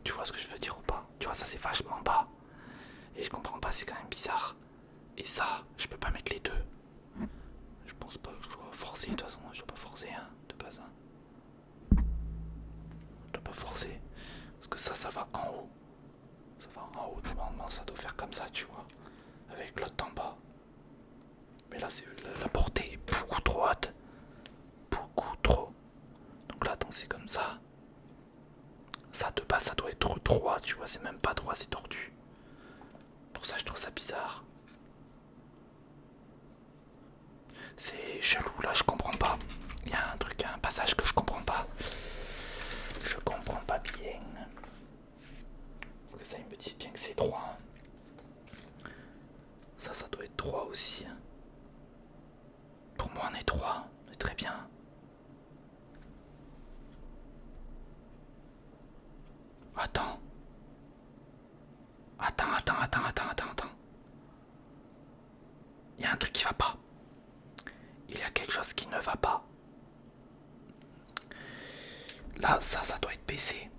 Tu vois ce que je veux dire ou pas? Tu vois, ça c'est vachement bas. Et je comprends pas, c'est quand même bizarre. Et ça, je peux pas mettre les deux. Je pense pas que je dois forcer, de toute façon, je dois pas forcer, hein, de base. Hein. Je dois pas forcer. Parce que ça va en haut. Ça va en haut, normalement, ça doit faire comme ça, tu vois. Avec l'autre en bas. Mais là, c'est la portée est beaucoup trop haute. Beaucoup trop. Donc là, attends, c'est comme ça. Ça, de base, ça doit être droit, tu vois, c'est même pas droit, c'est tordu. Pour ça, je trouve ça bizarre. C'est chelou là, je comprends pas. Il y a un truc, un passage que je comprends pas. Je comprends pas bien. Parce que ça, ils me disent bien que c'est 3. Ça doit être 3 aussi. Pour moi, on est 3. C'est très bien. Attends. Attends. Il y a un truc qui va pas. Il y a quelque chose qui ne va pas. Là, ça doit être baissé.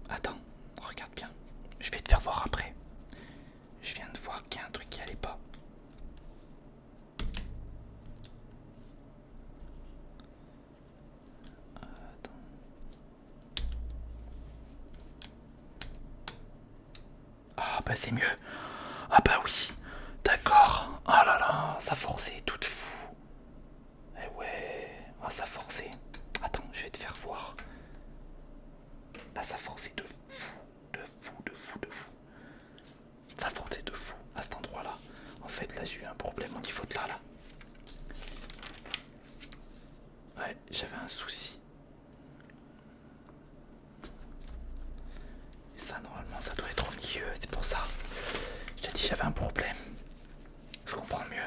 Attends, regarde bien. Je vais te faire voir après. Je viens de voir qu'il y a un truc qui allait pas. Attends. Ah bah c'est mieux. Ah bah oui. D'accord. Oh là là, ça forçait, toute fou. Eh ouais. Ah ça forçait. Attends, je vais te faire voir. Là ça forçait de fou. Ça forçait de fou à cet endroit là. En fait là j'ai eu un problème au niveau de là. Ouais, j'avais un souci. Et ça normalement ça doit être au milieu, c'est pour ça. Je t'ai dit j'avais un problème. Je comprends mieux.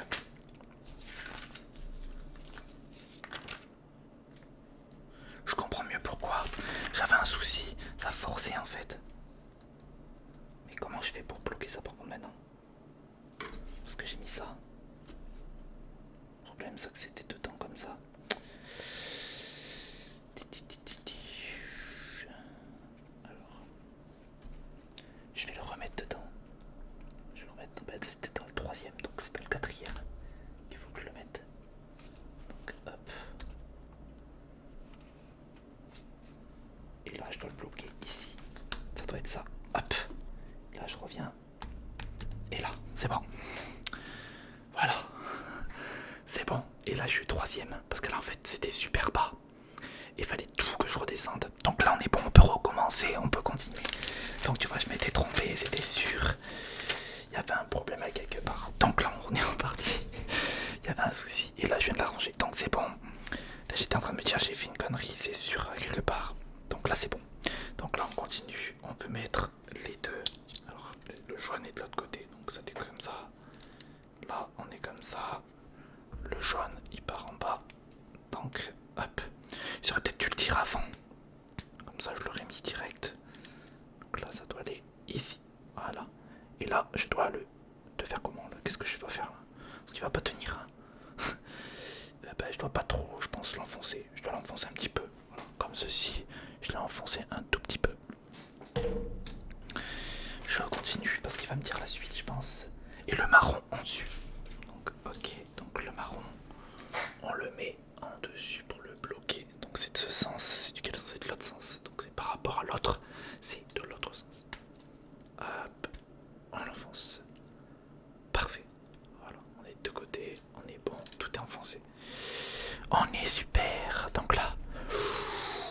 Je comprends mieux pourquoi. J'avais un souci, ça forçait en fait. Mais comment je fais pour bloquer ça par contre maintenant? Parce que j'ai mis ça. Le problème c'est que c'était dedans comme ça. Alors, je vais le remettre dedans. Je vais le remettre. Bah, c'était dans le troisième, donc c'était le quatrième. Il faut que je le mette. Donc hop. Et là je dois le bloquer ici. Ça doit être ça. Hop. Là je reviens. Et là, c'est bon. Voilà. C'est bon. Et là je suis troisième. Parce que là en fait c'était super bas. Il fallait tout que je redescende. Donc là on est bon, on peut recommencer, on peut continuer. Donc tu vois, je m'étais trompé, c'était sûr. Il y avait un problème à quelque part. Donc là on est reparti. Il y avait un souci. Et là je viens de l'arranger. Donc c'est bon. J'étais en train de me dire j'ai fait une connerie, c'est sûr, quelque part. Donc là c'est bon. Donc là on continue. On peut mettre les deux. Alors le jaune est de l'autre côté. Donc ça c'est comme ça. Là on est comme ça. Le jaune il part en bas. Donc hop. J'aurais peut-être dû le dire avant. Comme ça je l'aurais mis direct. Donc là ça doit aller ici. Voilà. Et là je dois te faire comment là? Qu'est-ce que je dois faire là? Parce qu'il va pas tenir. Hein. Ben, je dois pas trop, je pense, l'enfoncer. Je dois l'enfoncer un petit peu. Voilà. Comme ceci. Je l'ai enfoncé un tout petit peu. Je continue parce qu'il va me dire la suite, je pense. Et le marron en dessus. Donc ok. Donc le marron, on le met en dessus pour le bloquer. Donc c'est de ce sens. C'est duquel sens? C'est de l'autre sens. Donc c'est par rapport à l'autre. C'est de l'autre sens. Hop. On l'enfonce. Parfait. Voilà. On est de deux côtés. On est bon. Tout est enfoncé. On est super. Donc là,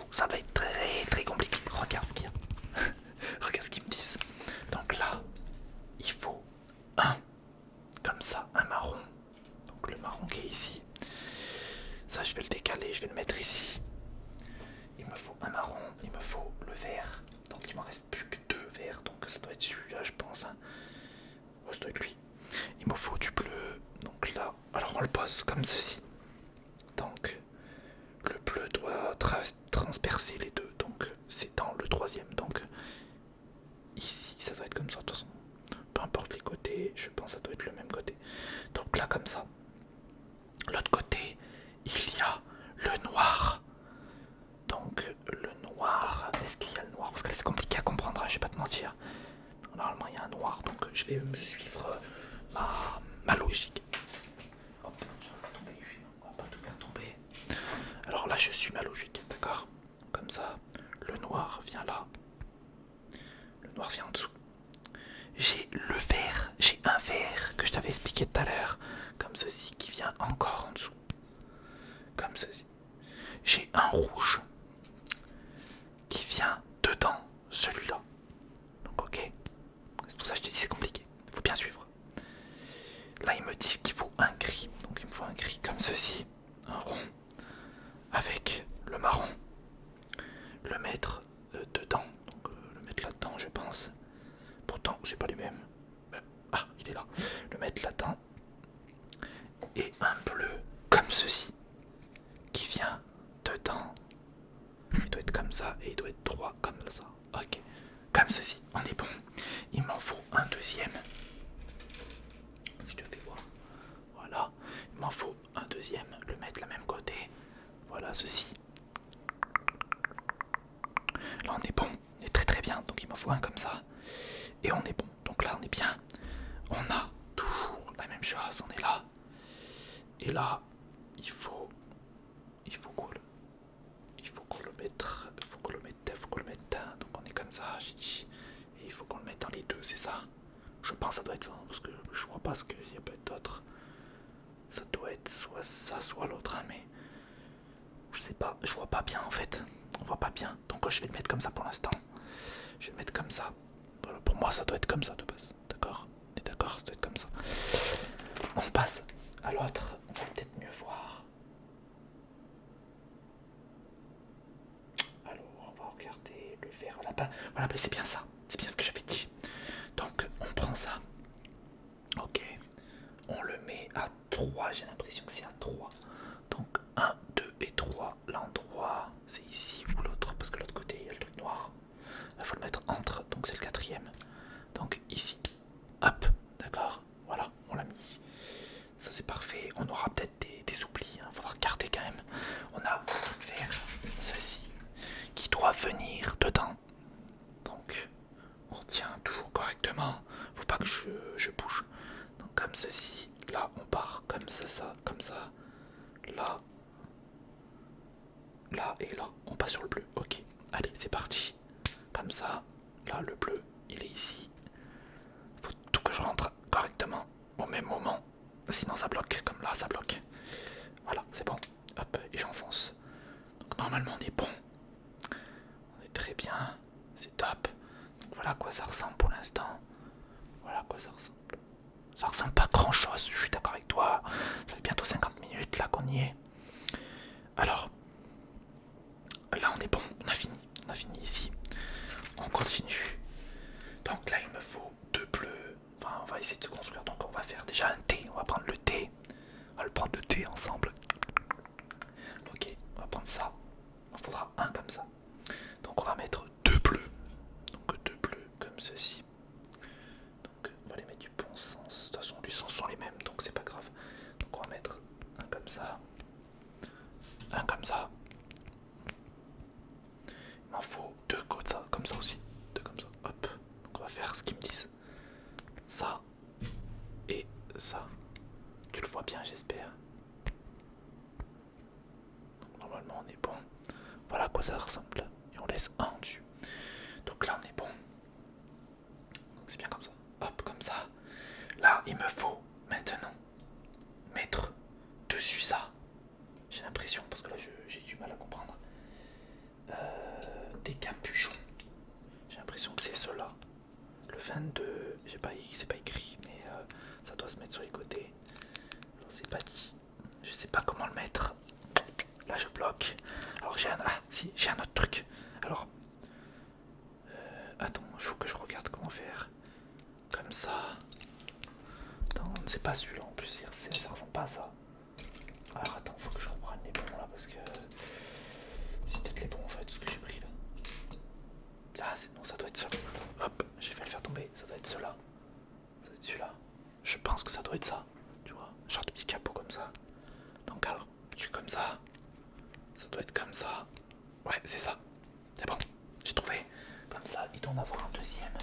ça va être très très compliqué. Regarde ce qu'il y a. Regarde ce qu'ils me disent. Donc là, il faut comme ça, un marron. Donc le marron qui est ici. Ça, je vais le décaler, je vais le mettre ici. Il me faut un marron, il me faut le vert. Donc il m'en reste plus que 2 verts. Donc ça doit être celui-là, je pense. Hein. Oh, ça doit être lui. Il me faut du bleu. Donc là, alors on le pose comme ceci. Donc le bleu doit transpercer les deux. Donc c'est dans le troisième. Donc ici, ça doit être comme ça de toute façon. Peu importe les côtés, je pense que ça doit être le même côté. Donc là comme ça. L'autre côté, il y a le noir. Donc le noir, est-ce qu'il y a le noir? Parce que là c'est compliqué à comprendre, hein, je vais pas te mentir. Normalement il y a un noir, donc je vais me suivre ma logique. Hop, on va pas tout faire tomber. Alors là je suis ma logique, d'accord? Comme ça, le noir vient là. Le noir vient en dessous. J'ai le vert, j'ai un vert que je t'avais expliqué tout à l'heure, comme ceci, qui vient encore en dessous. Comme ceci. J'ai un rouge qui vient dedans, celui-là. Donc ok, c'est pour ça que je te dis c'est compliqué, il faut bien suivre. Là ils me disent qu'il faut un gris, donc il me faut un gris comme ceci, un rond, avec le marron, le mettre dedans, donc le mettre là-dedans je pense. Pourtant c'est pas les mêmes. Ah, il est là. Le mettre là-dedans. Et un bleu comme ceci, qui vient dedans. Il doit être comme ça et il doit être droit comme ça. Ok, comme ceci, on est bon. Il m'en faut un deuxième. Je te fais voir. Voilà, il m'en faut un deuxième. Le mettre la même côté. Voilà, ceci. Là on est bon, on est très très bien. Donc il m'en faut un comme ça. Et on est bon. Donc là on est bien. On a toujours la même chose. On est là. Et là, il faut qu'on le mette, donc on est comme ça, j'ai dit, et il faut qu'on le mette dans les deux, c'est ça. Je pense que ça doit être ça, parce que je vois pas ce qu'il y a peut-être d'autre. Ça doit être soit ça, soit l'autre, hein, mais je sais pas, je vois pas bien en fait, on voit pas bien, donc je vais le mettre comme ça pour l'instant. Je vais le mettre comme ça, voilà, pour moi ça doit être comme ça de base, d'accord? On est d'accord, ça doit être comme ça. On passe à l'autre, on va peut-être mieux voir. Alors, on va regarder le verre là-bas. Voilà, c'est bien ça, c'est bien ce que j'avais dit. Donc, on prend ça. Ok, on le met à 3, j'ai l'impression que c'est à 3. Donc, 1, 2 et 3. L'endroit, c'est ici ou l'autre, parce que l'autre côté, il y a le truc noir. Il faut le mettre entre, donc c'est le quatrième. Donc, ici, hop, d'accord, voilà, on l'a mis. Ça c'est parfait, on aura peut-être des oublis, il faudra regarder quand même. On a un truc vert, ceci, qui doit venir dedans. Donc on tient toujours correctement, faut pas que je bouge. Donc comme ceci, là on part comme ça, comme ça. Là, là et là, on passe sur le bleu, ok. Allez, c'est parti. Comme ça, là le bleu, il est ici. Faut tout que je rentre correctement au même moment. Sinon ça bloque, comme là ça bloque. Voilà, c'est bon. Hop, et j'enfonce. Donc normalement on est bon. On est très bien. C'est top. Donc voilà à quoi ça ressemble pour l'instant. Voilà à quoi ça ressemble. Ça ressemble pas grand chose, je suis d'accord avec toi. Ça fait bientôt 50 minutes là qu'on y est. Alors, là on est bon, on a fini. On a fini ici. On continue. Donc là il me faut deux bleus. Enfin on va essayer de se construire. Donc on va faire déjà un thé. On va prendre le thé. On va le prendre le thé ensemble. Ok, on va prendre ça. Il en faudra un comme ça. Donc on va mettre deux bleus. Donc deux bleus comme ceci. Donc on va les mettre du bon sens. De toute façon les sens sont les mêmes donc c'est pas grave. Donc on va mettre un comme ça. Un comme ça. Il m'en faut deux comme ça aussi. Deux comme ça. Hop. Donc on va faire ce qu'ils me disent. Ça et ça. Tu le vois bien j'espère. Donc normalement on est bon. Voilà à quoi ça ressemble. Et on laisse un en dessus. Donc là on est bon. Donc c'est bien comme ça. Hop comme ça. Là il me faut maintenant mettre dessus ça. J'ai l'impression parce que là j'ai du mal à comprendre. Des capuchons. J'ai l'impression que c'est cela. Le 22, c'est pas écrit, mais ça doit se mettre sur les côtés. Alors c'est pas dit. Je sais pas comment le mettre. Là je bloque. Alors j'ai un autre truc. Alors attends, il faut que je regarde comment faire. Comme ça. Attends, c'est pas celui-là en plus, ça ressemble pas à ça. Alors attends, faut que je reprenne les bons là parce que c'est peut-être les bons en fait, ce que j'ai pris là. Non, ça doit être celui-là. Hop, j'ai fait le faire tomber, ça doit être cela. Ça doit être celui-là. Je pense que ça doit être ça, tu vois, genre de petit capot comme ça. Donc alors, tu comme ça. Ça doit être comme ça. Ouais, c'est ça. C'est bon, j'ai trouvé. Comme ça, il doit en avoir un deuxième.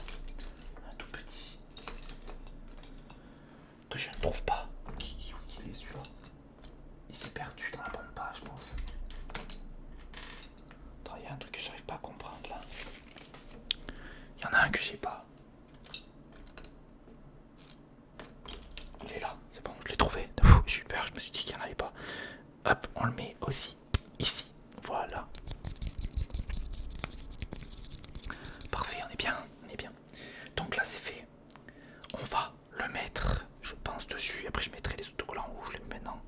Un tout petit. Que je ne trouve pas. Où il est celui-là? Il s'est perdu dans la bonne page, je pense. Attends, il y a un truc que j'arrive pas à comprendre là. Il y en a un que j'ai pas. Il est là, c'est bon, je l'ai trouvé. J'ai eu peur, je me suis dit qu'il n'y en avait pas. Hop, on le met aussi ici. Voilà. Parfait, on est bien, on est bien. Donc là c'est fait. On va le mettre, je pense, dessus. Et après je mettrai les autocollants où je les mets maintenant.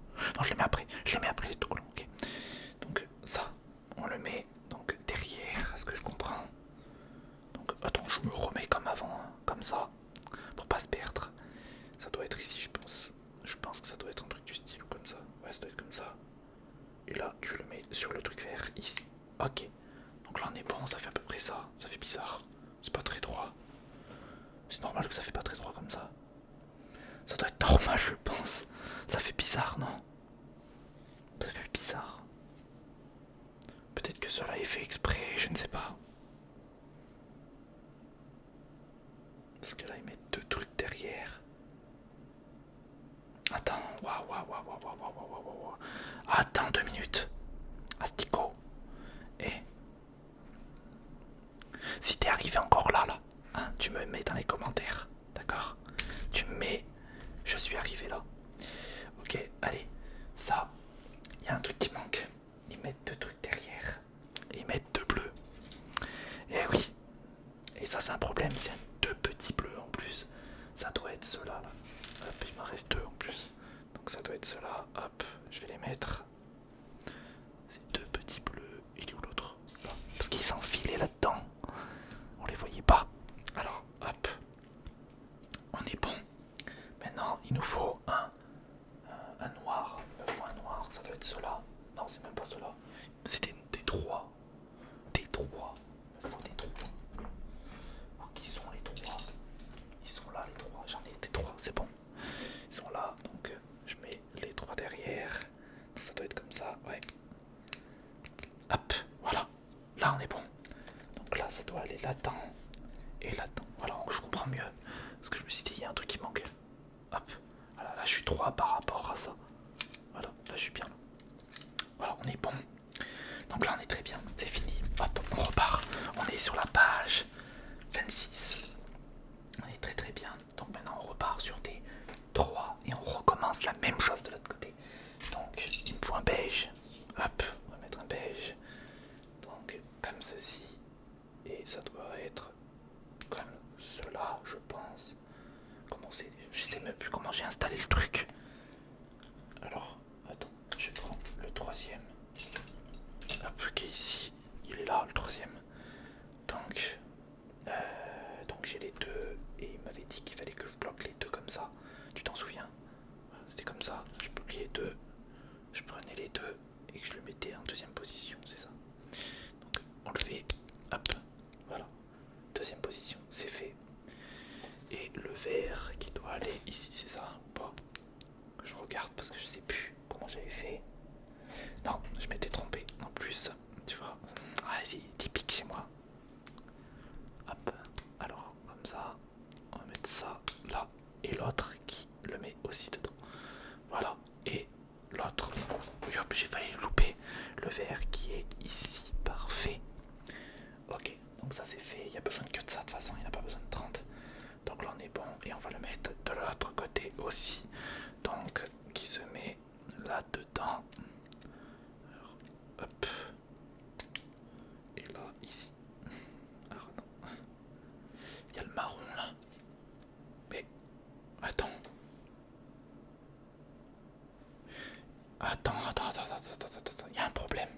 Et là, tu le mets sur le truc vert ici. Ok. Donc là, on est bon, ça fait à peu près ça. Ça fait bizarre. C'est pas très droit. C'est normal que ça fait pas très droit comme ça. Ça doit être normal, je pense. Ça fait bizarre, non? Ça fait bizarre. Peut-être que cela est fait exprès, je ne sais pas. Parce que là, ils mettent deux trucs derrière. Attends, waouh. Attends 2 minutes. Astico. Et si t'es arrivé encore là, hein, tu me mets dans les commentaires. D'accord? Tu me mets. Je suis arrivé là. Ok, allez. Ça, il y a un truc qui manque. Ils mettent deux trucs derrière. Et ils mettent deux bleus. Et oui. Et ça, c'est un problème. C'est deux petits bleus en plus. Ça doit être ceux-là. Là. Hop, il m'en reste deux en plus. Donc ça doit être ceux-là. Hop, je vais les mettre. Ces deux petits bleus. Il est où l'autre? Parce qu'ils s'enfilaient là-dedans. On les voyait pas. Alors, hop. On est bon. Maintenant, il nous faut un noir. Il me faut un noir. Ça doit être ceux-là. Non, c'est même pas ceux-là. C'est des trois. Des trois. Il me faut des trois. Où qui sont les trois? Ils sont là, les trois. J'en ai des trois, c'est bon. Ils sont là, donc je mets les trois derrière. Ça doit être comme ça, ouais. Hop, voilà. Là, on est bon. Donc là, ça doit aller là-dedans et là-dedans. Voilà, donc je comprends mieux. Parce que je me suis dit, il y a un truc qui manque. Hop. Voilà, là, je suis droit par rapport à ça. Voilà, là, je suis bien. Voilà, on est bon. Donc là, on est très bien. C'est fini. Hop, on repart. On est sur la page 26. On est très très bien. Donc maintenant, on repart sur des 3 et on recommence la même chose de l'autre côté. Donc, il me faut un beige. Hop, on va mettre un beige. Donc, comme ceci. Et ça doit être comme cela, je pense. Comment c'est? Je sais même plus comment j'ai installé le truc. Alors, attends, je prends le troisième. Hop, qui est ici. Il est là, le troisième. Donc j'ai les deux. Et il m'avait dit qu'il fallait que je bloque les deux comme ça. Tu t'en souviens? C'était comme ça. Je bloquais les deux. Je prenais les deux et que je le mettais en deuxième position, c'est ça. Donc on le fait. Hop, voilà. Deuxième position, c'est fait. Et le vert qui doit aller ici, c'est ça ou pas? Que je regarde parce que je sais plus comment j'avais fait. Non, je m'étais trompé. En plus, tu vois. Ah, c'est typique chez moi. Hop, alors comme ça, on va mettre ça là. Et l'autre qui le met aussi dedans. Voilà. Et l'autre, hop, j'ai failli louper. Le vert qui est ici, parfait. Ok, donc ça c'est fait. Il n'y a besoin que de ça de toute façon, il n'y a pas besoin de 30. Donc là on est bon et on va le mettre de l'autre côté aussi. Donc qui se met là dedans. Alors, hop. Et là, ici. Alors non. Il y a le marron là. Mais attends. Attends. Il y a un problème.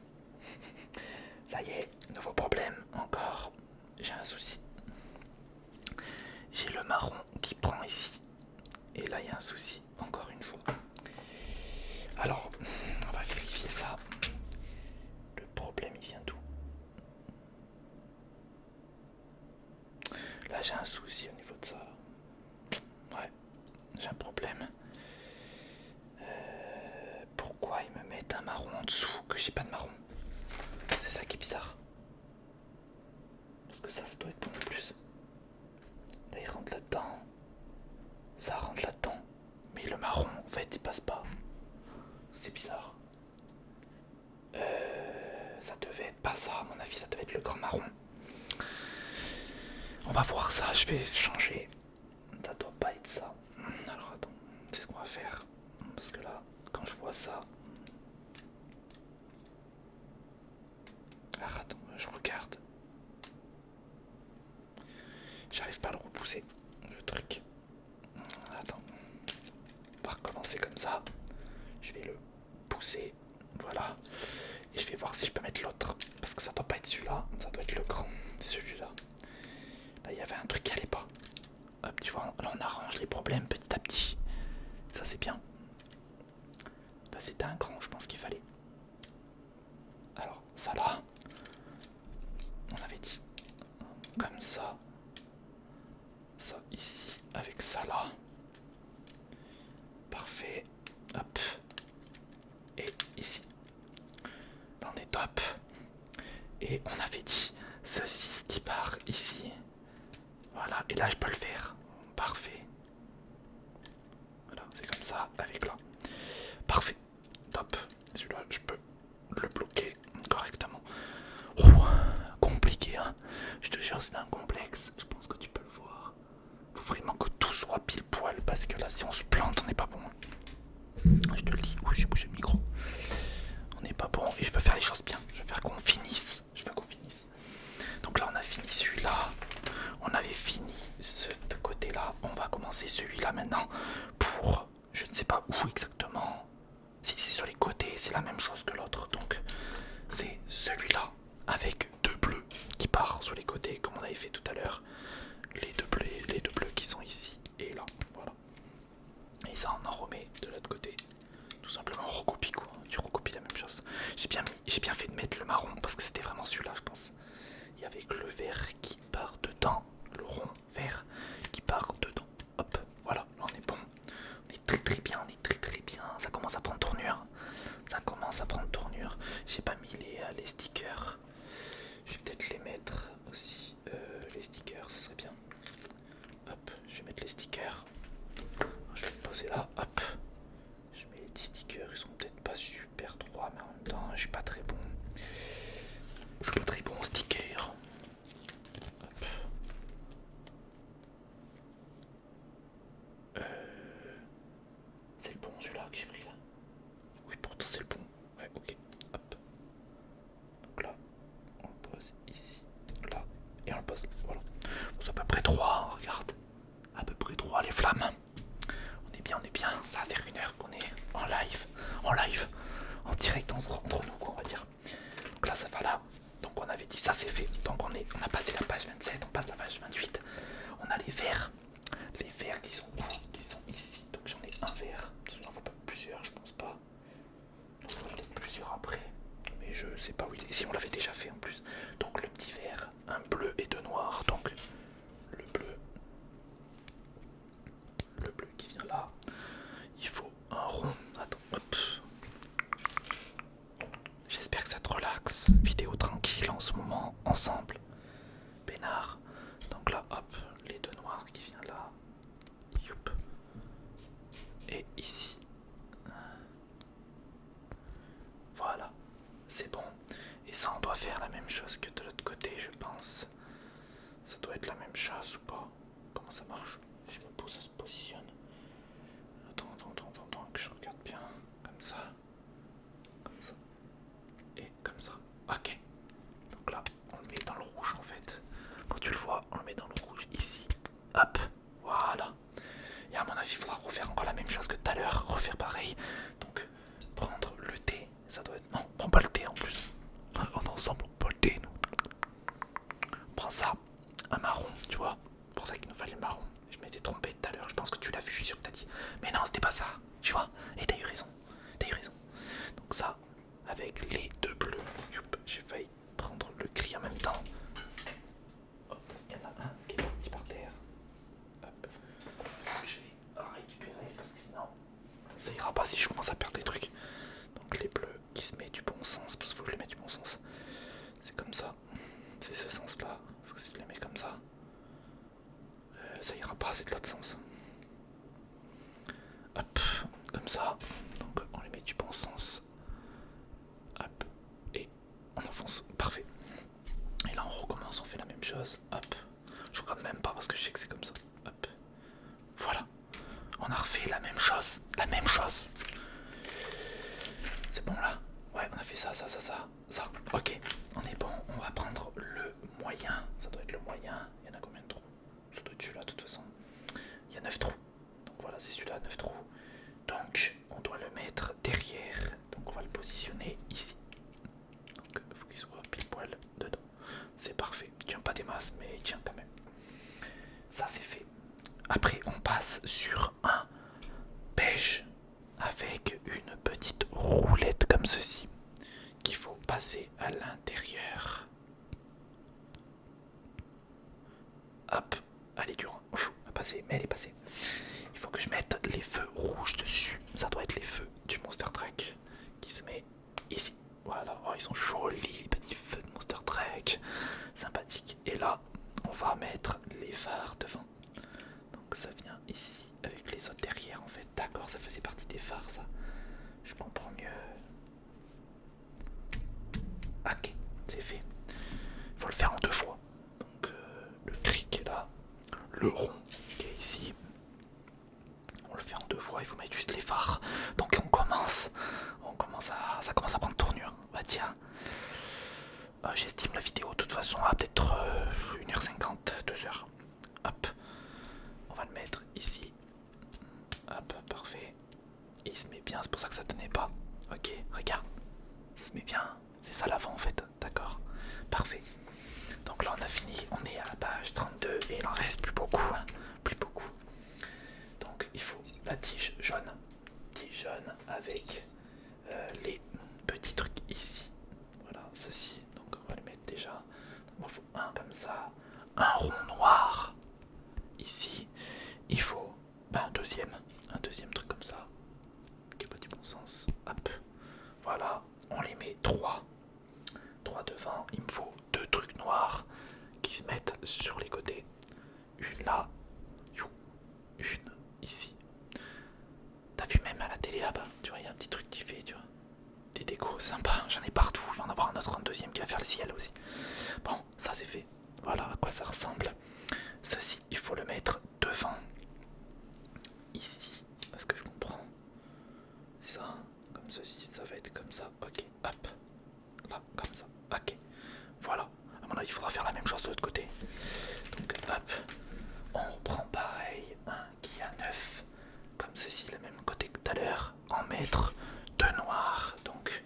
Ça y est, nouveau problème encore. J'ai un souci. J'ai le marron qui prend ici. Et là, il y a un souci, encore une fois. Alors, on va vérifier ça. Le problème, il vient d'où? Là, j'ai un souci au niveau de ça. Ouais, j'ai un problème. Pourquoi ils me mettent un marron en dessous que j'ai pas de marron? C'est ça qui est bizarre. Parce que ça doit être bon en plus. Là, il rentre là-dedans. Ça rentre là-dedans. Mais le marron, en fait, il passe pas. C'est bizarre. Ça devait être pas ça, à mon avis, ça devait être le grand marron. On va voir ça, je vais changer. Ça doit pas être ça. Alors attends, c'est ce qu'on va faire. Parce que là, quand je vois ça... Alors attends, je regarde. J'arrive pas à le repousser, le truc. Attends. On va recommencer comme ça. Je vais le pousser. Voilà. Et je vais voir si je peux mettre l'autre. Parce que ça doit pas être celui-là. Ça doit être le grand. Celui-là. Là, il y avait un truc qui allait pas. Hop, tu vois, là on arrange les problèmes petit à petit. Ça c'est bien. Là c'était un grand, je pense qu'il fallait. ça là. On avait dit comme ça. Ça ici avec ça là. Parfait. Hop. Et ici. Là on est top. Et on avait dit ceci qui part ici. Voilà. Et là je peux le faire. Parfait. Voilà, c'est comme ça avec là. Parfait. Top. Celui-là je peux le bloquer correctement. Oh, compliqué hein. Je te jure c'est un complexe. Je pense que tu peux le voir. Faut vraiment que tout soit pile poil parce que là si on se plante on n'est pas bon. Je te le dis. Oui j'ai bougé le micro. On n'est pas bon et je veux faire les choses bien. Je veux faire qu'on finisse. Je veux qu'on finisse. Donc là on a fini celui-là. On avait fini ce côté-là. On va commencer celui-là maintenant pour je ne sais pas où exactement. Si c'est sur les côtés, c'est la même chose que l'autre. Donc c'est celui-là avec deux bleus qui part sur les côtés comme on avait fait tout à l'heure. Les deux bleus qui sont ici et là. Voilà. Et ça on en remet de l'autre côté. Tout simplement on recopie quoi. Tu recopies la même chose. J'ai bien fait de mettre le marron parce que c'était vraiment celui-là je pense. Et avec le vert qui part dedans. Le rond vert qui part dedans. Hop, voilà, là on est bon. On est très bien, on est très bien. Ça commence à prendre tournure. Ça commence à prendre tournure. J'ai pas mis les stickers. Je vais peut-être les mettre aussi. Les stickers, ce serait bien. Hop, je vais mettre les stickers. Je vais les poser là. Hop. Je mets les petits stickers. Ils sont peut-être pas super droits, mais en même temps, je suis pas très bon. Je suis pas très bon au sticker. Hop. C'est le bon celui-là que j'ai pris là. Oui, pourtant c'est le bon. Ouais, ok. Hop. Donc là, on le pose ici, là, et on le pose. Voilà. C'est à peu près droit, regarde. À peu près droit les flammes. On est bien, on est bien. Ça va faire 1 heure qu'on est en live, en direct entre nous, quoi, on va dire. Donc là, ça va là. Donc on avait dit ça, c'est fait. Donc on a passé la page 27, on passe la page 28. On a les verts qui sont ici. Donc j'en ai un vert. Il n'en faut pas plusieurs, je pense pas. Il en faut peut-être plusieurs après. Mais je sais pas où il est. Si on l'avait déjà fait en plus. Donc le petit vert, un bleu et deux noirs. Donc le bleu qui vient là. Il faut un rond. Attends, hop. J'espère que ça te relaxe. Vidéo tranquille en ce moment, ensemble. Peinard. Donc là, hop, les deux noirs qui viennent là. Youp. Et ici. Voilà. C'est bon. Et ça, on doit faire la même chose que de l'autre côté, je pense. Ça doit être la même chose ou pas? Comment ça marche? Je me pose, ça se positionne. Attends, que je regarde bien. Comme ça. Comme ça. Et comme ça. Ok. Donc là, on le met dans le rouge en fait. Quand tu le vois, on le met dans le rouge ici. Hop. Voilà. Et à mon avis, il faudra refaire encore la même chose que tout à l'heure. Refaire pareil. Donc, prendre le thé. Ça doit être... Non, prends pas le thé en plus. On est ensemble, on prend le thé, nous. Prends ça. Un marron, tu vois. C'est pour ça qu'il nous fallait le marron. Je m'étais trompé tout à l'heure. Je pense que tu l'as vu, je suis sûr que t'as dit. Mais non, c'était pas ça. Tu vois. Et t'as eu raison. Donc ça, avec les deux bleus. Youp, j'ai failli prendre le gris en même temps. Hop, il y en a un qui est parti par terre. Hop. Je vais récupérer parce que sinon ça ira pas si je commence à perdre des trucs. Donc les bleus qui se mettent du bon sens, parce qu'il faut que je les mette du bon sens. C'est comme ça. C'est ce sens là. Parce que si je les mets comme ça, ça ira pas, c'est de l'autre sens. Hop, comme ça. Donc on les met du bon sens. Hop, et on enfonce. Parfait. Et là on recommence, on fait la même chose. Hop, je regarde même pas parce que je sais que c'est comme ça. Hop, voilà. On a refait la même chose. C'est bon là? Ouais, on a fait ça. Ok, on est bon. On va prendre le moyen. Ça doit être le moyen. Il y en a combien de trous? Ça doit être celui-là de toute façon. Il y a 9 trous. Donc voilà, c'est celui-là, 9 trous. Donc on doit le mettre derrière. Donc on va le positionner ici. Donc il faut qu'il soit pile poil dedans. C'est parfait. Il tient pas des masses, mais il tient quand même. Ça c'est fait. Après on passe sur un beige avec une petite roulette comme ceci qu'il faut passer à l'intérieur ici. Voilà, oh, ils sont jolis les petits feux de Monster Truck, sympathique. Et là, on va mettre les phares devant. Donc ça vient ici avec les autres derrière en fait. D'accord, ça faisait partie des phares ça. Je comprends mieux. Ok, c'est fait. Il faut le faire en 2 fois. Donc le gris qui est là, le rond qui est ici. On le fait en 2 fois, il faut mettre juste les phares. Donc ça commence à prendre tournure. Bah tiens, j'estime la vidéo de toute façon à peut-être 1h50, 2h. Hop, on va le mettre ici. Hop, parfait. Il se met bien, c'est pour ça que ça tenait pas. Ok, regarde, ça se met bien. C'est ça l'avant en fait, d'accord. Parfait. Donc là on a fini, on est à la page 32 et il en reste plus beaucoup. Hein. Plus beaucoup. Donc il faut la tige jaune. Tige jaune avec les petits trucs ici. Voilà, ceci. Donc on va le mettre déjà. Donc, il faut un comme ça. Un rond noir. Ici. Il faut un deuxième truc comme ça. Qui n'a pas du bon sens. Hop. Voilà. On les met 3. 3 devant. Il me faut 2 trucs noirs qui se mettent sur les côtés. Une là. Une ici. T'as vu même à la télé là-bas, tu vois, il y a un petit truc qui fait, tu vois. Des décos sympas, j'en ai partout. Il va en avoir un deuxième qui va faire le ciel aussi. Bon, ça c'est fait. Voilà à quoi ça ressemble. Ceci, il faut le mettre devant. Ici, est-ce que je comprends? Ça, comme ceci, ça va être comme ça. Ok, hop. Là, comme ça. Ok. Voilà. À mon avis, il faudra faire la même chose de l'autre côté. Donc, hop. On reprend pareil. Un qui a 9. Comme ceci, le même côté que tout à l'heure. En mettre 2 noirs. Donc,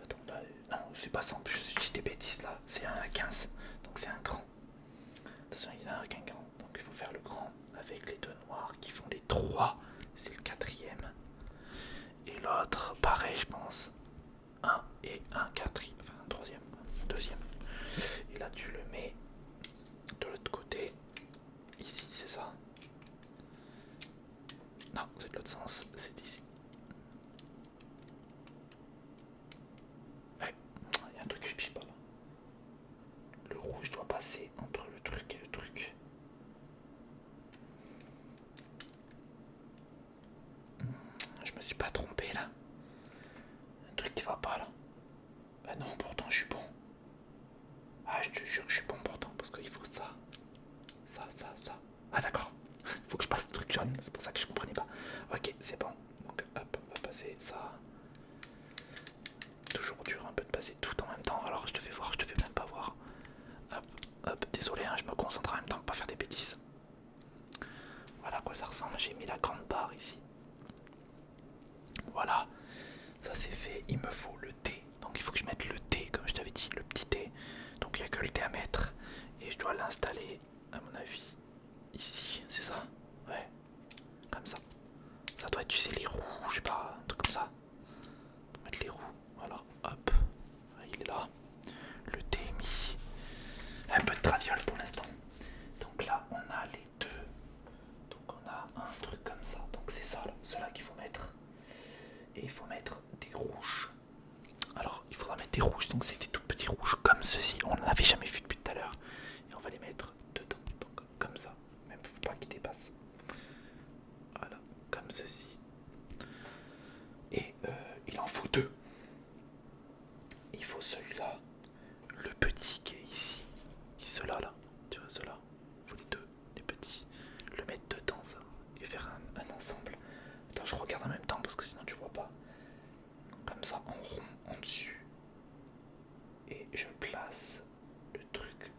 attends, là, non, c'est pas ça en plus. J'ai des bêtises là. C'est un à 15. Donc, c'est un grand. Attention, il y en a qu'un grand. Donc, il faut faire le grand avec les 2 noirs qui font les 3. C'est le 4e. Et l'autre, pareil, je pense. Un et un 4e. Enfin, un 3e. 2e. Et là, tu le mets de l'autre côté. Ici, c'est ça. Non, c'est de l'autre sens, c'est ici. Ouais, il y a un truc que je piche pas là. Le rouge doit passer entre le truc et le truc. Je me suis pas trompé là. Un truc qui va pas là. Bah non, pourtant je suis bon. Ah, je te jure, je suis bon pourtant parce qu'il faut ça. Ça. Ah d'accord. Faut que je passe le truc jaune, c'est pour ça que je comprenais pas. Ok, c'est bon. Donc hop, on va passer ça. Toujours dur un peu de passer tout en même temps. Alors je te fais voir, je te fais même pas voir. Hop, désolé, hein, je me concentre en même temps pour pas faire des bêtises. Voilà à quoi ça ressemble. J'ai mis la grande barre ici. Voilà, ça c'est fait. Il me faut le T. Donc il faut que je mette le T, comme je t'avais dit, le petit T. Donc il n'y a que le T à mettre. Et je dois l'installer, à mon avis, ici, c'est ça? Ouais, comme ça. Ça doit être, tu sais, les roues, je sais pas, un truc comme ça. Mettre les roues, voilà, hop. Il est là. Le T est mis. Un peu de traviole pour l'instant. Donc là, on a les deux. Donc on a un truc comme ça. Donc c'est ça, ceux-là qu'il faut mettre. Et il faut mettre des rouges. Alors, il faudra mettre des rouges. Donc c'est des tout petits rouges comme ceci. On n'en avait jamais vu depuis tout à l'heure. Et on va les mettre dedans. Donc comme ça. Même faut pas qu'ils dépassent. Voilà, comme ceci. Et il en faut 2. Il faut celui-là. Le petit qui est ici. Ceux-là, là. Tu vois, ceux-là. Il faut les deux, les petits. Le mettre dedans, ça. Et faire un ensemble. Attends, je regarde en même temps parce que sinon tu vois pas. Comme ça, en rond, en dessus. Et je place le truc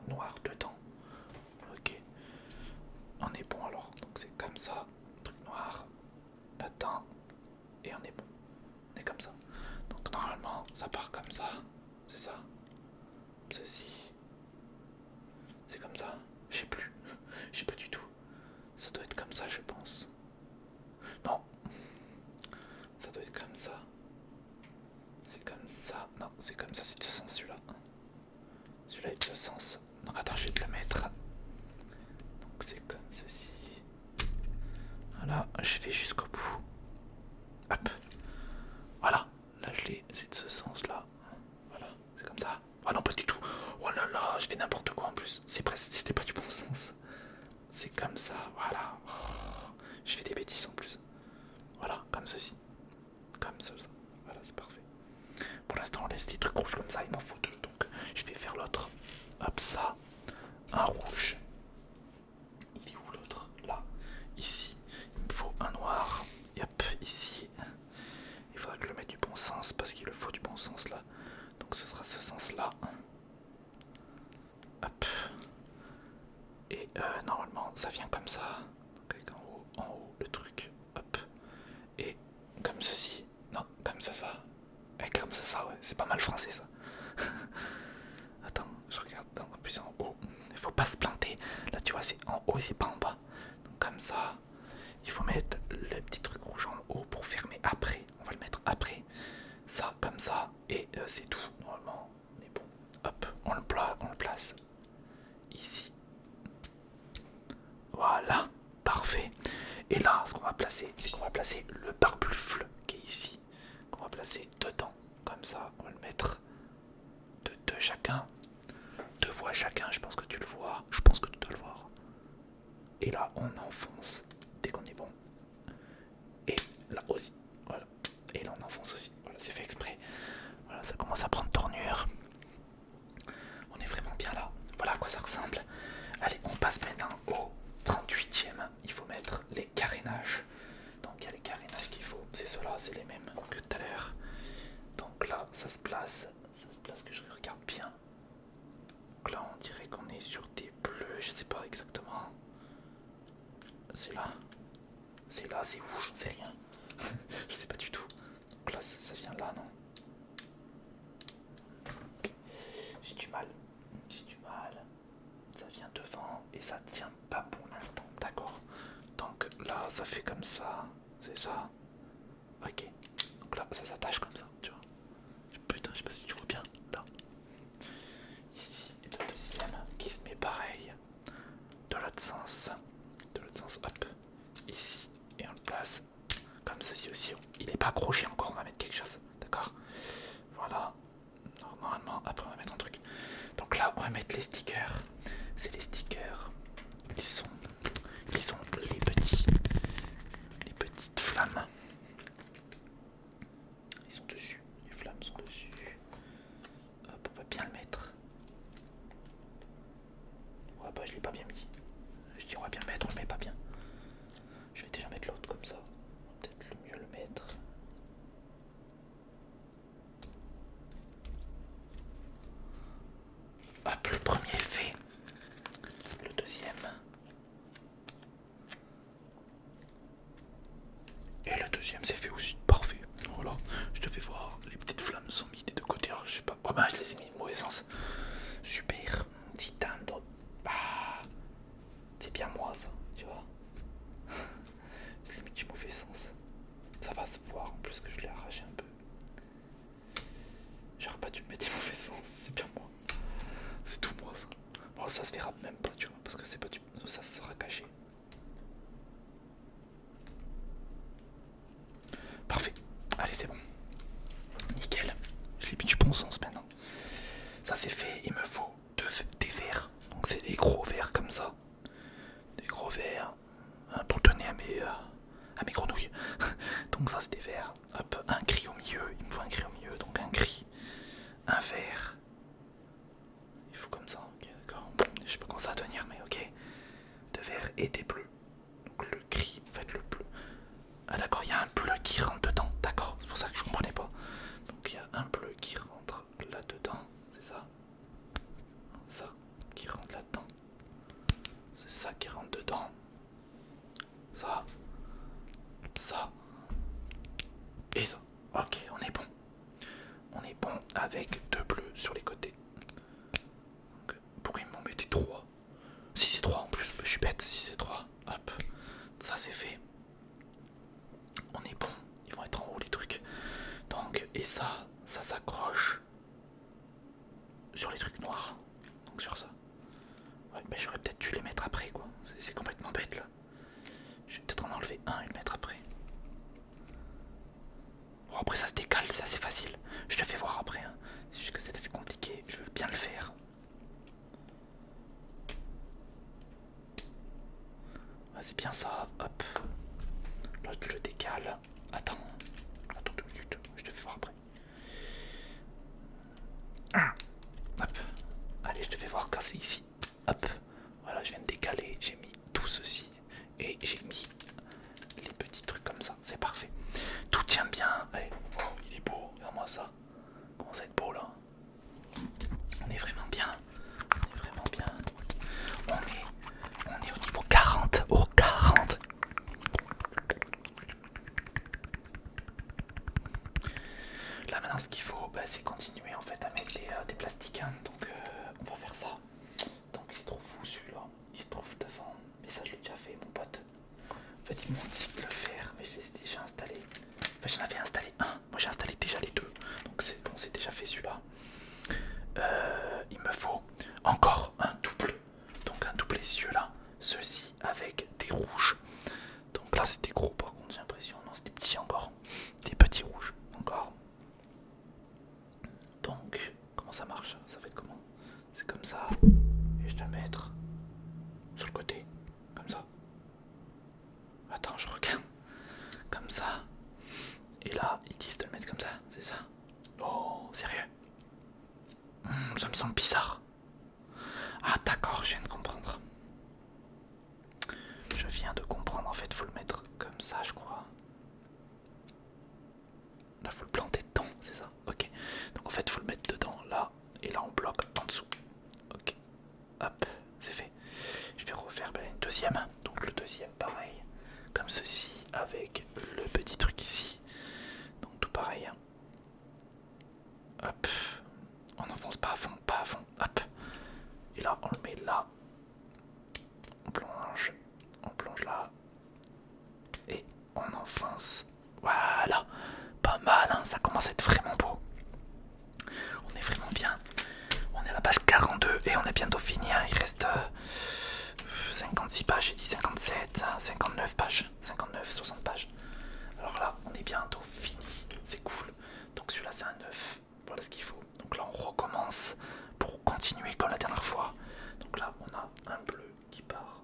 noir dedans. Ok. On est bon alors. Donc c'est comme ça. Truc noir. Là-dedans. Et on est bon. On est comme ça. Donc normalement, ça part comme ça. C'est ça. Ceci. C'est comme ça. Je sais plus. Je sais pas du tout. Ça doit être comme ça, je pense. Non. Ça doit être comme ça. C'est comme ça. Non, c'est comme ça, c'est de ce sens celui-là. Celui-là est de ce sens. Donc attends, je vais te le mettre. Donc c'est comme ceci. Voilà, je vais jusqu'au bout. Hop. Voilà. Là je l'ai. C'est de reste des trucs rouges comme ça, il m'en faut deux. Donc je vais faire l'autre. Hop, ça. Un rouge. Il est où l'autre? Là. Ici. Il me faut un noir. Et hop, ici. Il faudra que je le mette du bon sens parce qu'il le faut du bon sens là. Donc ce sera ce sens là. Hop. Et normalement ça vient comme ça. Donc avec en haut le truc. Hop. Et comme ceci. Non, comme ça. Et comme ça, ouais. C'est pas mal français ça. Attends, je regarde. En plus en haut. Il faut pas se planter. Là tu vois c'est en haut, c'est pas en bas. Donc comme ça. Il faut mettre le petit truc rouge en haut pour fermer après. On va le mettre après. Ça, comme ça. Et c'est tout. Normalement, on est bon. Hop, on le place ici. Voilà, parfait. Et là, ce qu'on va placer, c'est qu'on va placer le barbufle qui est ici. Qu'on va placer dedans. Comme ça, on va le mettre de deux chacun. Deux voix chacun, je pense que tu le vois. Je pense que tu dois le voir. Et là, on enfonce dès qu'on est bon. Et là aussi, voilà. Et là on enfonce aussi, voilà, c'est fait exprès. Voilà, ça commence à prendre tournure. On est vraiment bien là. Voilà à quoi ça ressemble. Allez, on passe maintenant au 38e. Il faut mettre les carénages. Donc il y a les carénages qu'il faut. C'est ceux-là, c'est les mêmes que tout à l'heure. Donc là, ça se place que je regarde bien. Donc là, on dirait qu'on est sur des bleus, je sais pas exactement. C'est là. C'est là, c'est où, j'en sais rien. Je sais pas du tout. Donc là, ça vient là, non? J'ai du mal. Ça vient devant et ça tient pas pour l'instant, d'accord? Donc là, ça fait comme ça. C'est ça. Ok. Donc là, ça s'attache comme ça, tu vois. Putain, je sais pas si tu vois bien. Là. Ici, et le deuxième qui se met pareil. De l'autre sens. Hop. Ici. Et on le place comme ceci aussi. Il est pas accroché encore, on va mettre quelque chose, d'accord? Voilà. Normalement, après on va mettre un truc. Donc là, on va mettre les stickers. C'est les stickers qui sont les petites flammes. Ils sont dessus. Les flammes sont dessus. Hop, on va bien le mettre. Ouais, bah je l'ai pas bien mis. Je dis on va bien le mettre, on le met pas bien. Je vais déjà mettre l'autre comme ça. Peut-être le mieux le mettre. Hop, le premier est fait. Le deuxième. Et le deuxième c'est fait aussi. Parfait. Voilà. Je te fais voir. Les petites flammes sont mises des deux côtés. Alors, je sais pas. Oh bah je les ai mis au mauvais sens. Super. Titane. Ah. C'est bien moi ça. Tu vois. Je l'ai mis du mauvais sens. Ça va se voir en plus que je l'ai arraché un peu. J'aurais pas dû le mettre du mauvais sens. C'est bien moi. C'est tout moi ça. Bon ça se verra même pas tu vois. Parce que c'est pas du... ça sera caché. Parfait. Allez c'est bon. Nickel. Je l'ai mis du bon sens maintenant. Ça c'est fait. Il me faut des verres. Donc c'est des gros verres comme ça. Des gros verres. Pour donner à mes grenouilles. Donc ça c'est des verres. Hop, un gris au milieu. Il me faut un gris au milieu. Donc un gris. Un vert. Il faut comme ça. Ok d'accord. Je sais pas comment ça va tenir mais ok. De vert et des bleus. Donc le gris, en fait le bleu. Ah d'accord, il y a un bleu qui rentre dedans. D'accord, c'est pour ça que je comprenais pas. Donc il y a un bleu qui rentre là-dedans. C'est ça. Ça qui rentre là-dedans. C'est ça qui rentre dedans. Ça. Ça. Et ça. Ok, on est bon. On est bon avec deux bleus sur les côtés. Donc, pourquoi ils m'en mettaient trois? Si c'est trois en plus, je suis bête. Si c'est trois, hop. Ça c'est fait. On est bon. Ils vont être en haut les trucs. Donc, et ça s'accroche sur les trucs noirs. Donc sur ça. Ouais, mais j'aurais peut-être dû les mettre après quoi. C'est complètement bête là. Je vais peut-être en enlever un et le mettre après. Bon après ça se décale, c'est assez facile. Je te fais voir après. Hein. C'est juste que c'est assez compliqué. Je veux bien le faire. Ouais, c'est bien ça. Hop. Là je le décale. Attends 2 minutes. Je te fais voir après. ça commence à être beau là. On est vraiment bien. On est vraiment bien. On est au niveau 40. Au 40. Là maintenant ce qu'il faut bah, c'est continuer en fait à mettre des plastiques. Hein. Donc on va faire ça. Donc il se trouve où celui-là? Il se trouve devant. Mais ça je l'ai déjà fait mon pote. En fait ils m'ont dit de le faire mais je les ai déjà installés. Enfin j'en avais installé un. Moi j'ai installé déjà les deux. Donc c'est bon, c'est déjà fait celui-là. Il me faut encore un double. Donc un double essieu-là. Ceci avec des rouges. Donc là c'était gros par contre j'ai l'impression. Non c'était petit encore. Des petits rouges encore. Donc comment ça marche? Ça va être comment? C'est comme ça. Et je dois mettre sur le côté. Comme ça. Attends je regarde. Comme ça. Et là ils disent de le mettre comme ça. C'est ça? Oh sérieux? Ça me semble bizarre. Ah d'accord, je viens de comprendre. Je viens de comprendre, en fait, faut le mettre comme ça, je crois. Là, faut le planter dedans, c'est ça? Ok. Donc en fait, faut le mettre dedans, là, et là on bloque en dessous. Ok. Hop, c'est fait. Je vais refaire une deuxième. Donc le deuxième, pareil. Comme ceci, avec le petit truc ici. Donc tout pareil. Hop. On n'enfonce pas à fond, pas à fond. Hop. Et là, on le met là. On plonge là. Et on enfonce. Voilà. Pas mal, hein. Ça commence à être vraiment beau. On est vraiment bien. On est à la page 42 et on est bientôt fini. Hein. Il reste 56 pages, j'ai dit 57, 59 pages. 59, 60 pages. Alors là, on est bientôt fini. C'est cool. Donc celui-là, c'est un 9. Voilà ce qu'il faut. Donc là, on recommence pour continuer comme la dernière fois. Donc là, on a un bleu qui part.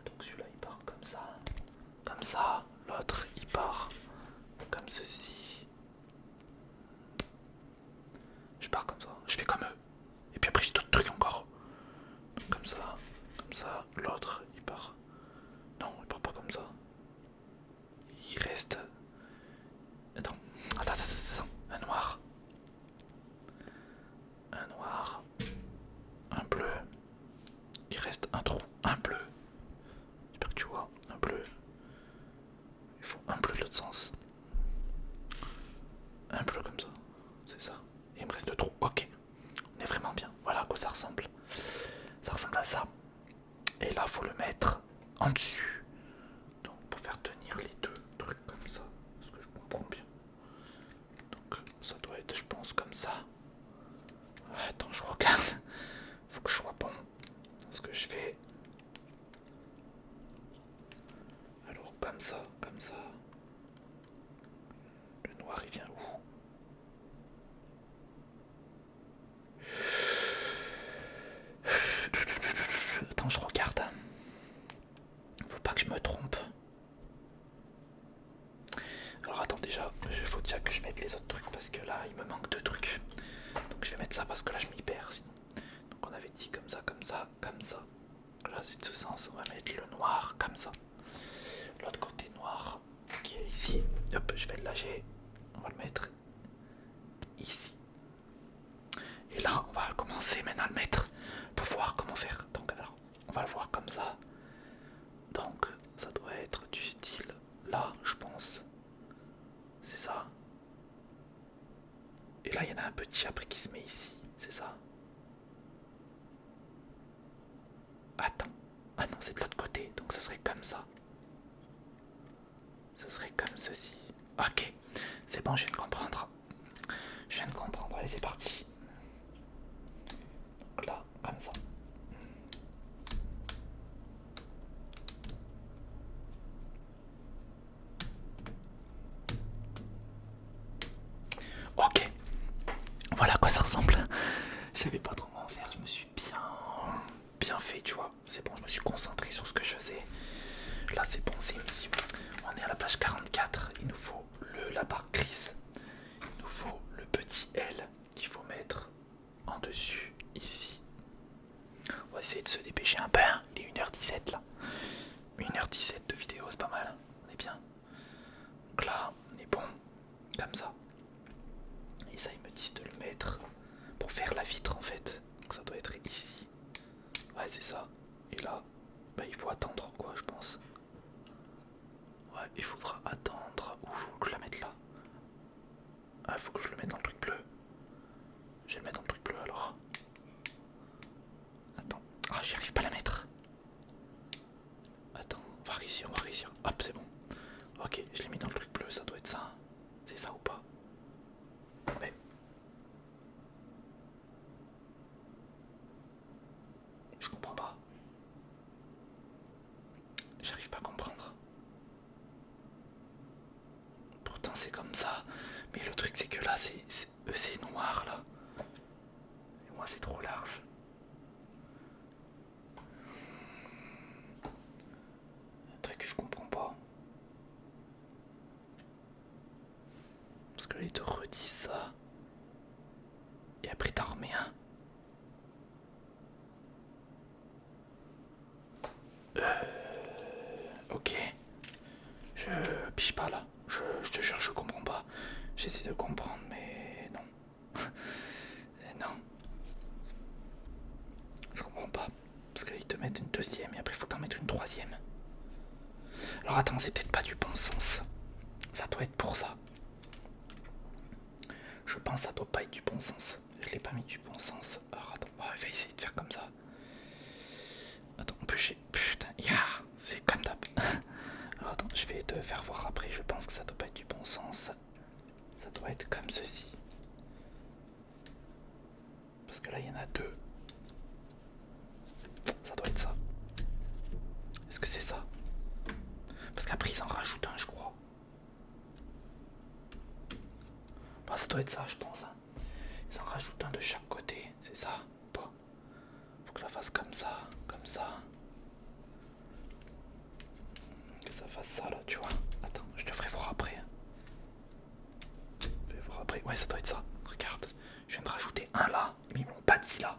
Donc celui-là, il part comme ça. Comme ça. L'autre, il part comme ceci. Je pars comme ça. Je fais comme eux. Et puis après, j'ai d'autres trucs encore. Donc comme ça. Comme ça. L'autre, il part. Non, il part pas comme ça. Il reste... Attends. Attends. Un noir. Un noir. Un bleu. Il reste un trou. Un bleu. J'espère que tu vois. Un bleu. Il faut un bleu de l'autre sens. Un bleu comme ça. C'est ça. Et il me reste deux trous. Ok. On est vraiment bien. Voilà à quoi ça ressemble. Ça ressemble à ça. Et là, faut le mettre en dessus. Donc, pour faire tenir les deux trucs comme ça. Parce que je comprends bien. Donc, ça doit être, je pense, comme ça. Attends, je regarde. Faut que je sois bon. Ce que je fais. Alors, comme ça, comme ça. Le noir, il vient où? Attends, je regarde. Faut pas que je me trompe. Alors attends, déjà, il faut déjà que je mette les autres trucs parce que là, il me manque deux trucs. Donc je vais mettre ça parce que là, je m'y perds sinon. Donc on avait dit comme ça, comme ça, comme ça. Là, c'est de ce sens. On va mettre le noir comme ça. L'autre côté noir qui est ici. Hop, je vais le lâcher. On va le mettre ici. Et là, on va commencer maintenant à le mettre pour voir comment faire. Donc alors, on va le voir comme ça. Donc ça doit être du style là, je pense. C'est ça. Et là, il y en a un petit après qui se met ici. C'est ça. Attends. Ah non, c'est de l'autre côté. Donc ça serait comme ça. Ça serait comme ceci. Ok. C'est bon, je viens de comprendre. Je viens de comprendre. Allez, c'est parti. Donc là, comme ça. Ok. Voilà à quoi ça ressemble. Je savais pas trop comment faire. Je me suis bien fait, tu vois. C'est bon, je me suis concentré sur ce que je faisais. Là, c'est bon, c'est mis. On est à la page 44. Il nous faut la barre grise. Il nous faut le petit L qu'il faut mettre en dessus, ici. On va essayer de se dépêcher un peu. Hein. Il est 1h17 là. 1h17 de vidéo, c'est pas mal. On est bien. Donc là, on est bon. Comme ça. je le mets dans le truc bleu. Je vais le mettre dans le truc bleu alors. Attends. Ah, j'y arrive pas à la mettre. Attends, on va réussir, on va réussir. Hop, c'est bon. Ok, je l'ai mis dans le truc bleu, ça doit être ça. C'est ça ou pas? Ouais. Je comprends pas. J'arrive pas à comprendre. Pourtant c'est comme ça. Mais le truc c'est que là c'est noir là. Et moi c'est trop large. Un truc que je comprends pas. Parce que là ils te redisent ça. Et après t'en remets un. Ok. Je piche pas là. Je te jure, je comprends pas. J'essaie de comprendre, mais non. Non. Je comprends pas. Parce qu'ils te mettent une deuxième et après il faut t'en mettre une troisième. Alors attends, c'est peut-être pas du bon sens. Ça doit être pour ça. Je pense que ça doit pas être du bon sens. Je l'ai pas mis du bon sens. Alors attends, on va essayer de faire comme ça. Attends, on peut chier. Putain, c'est comme d'hab. Alors attends, je vais te faire voir après. Je pense que ça doit pas être du bon sens. Ça doit être comme ceci. Parce que là, il y en a deux. Ça doit être ça. Est-ce que c'est ça? Parce qu'après, ils en rajoutent un, je crois. Bah, ça doit être ça, je pense. Ils en rajoutent un de chaque côté. C'est ça ou pas? Faut que ça fasse comme ça, comme ça. Que ça fasse ça, là, tu vois. Attends, je te ferai voir après. Je vais voir après. Ouais, ça doit être ça. Regarde, je viens de rajouter un là, mais ils m'ont pas dit là.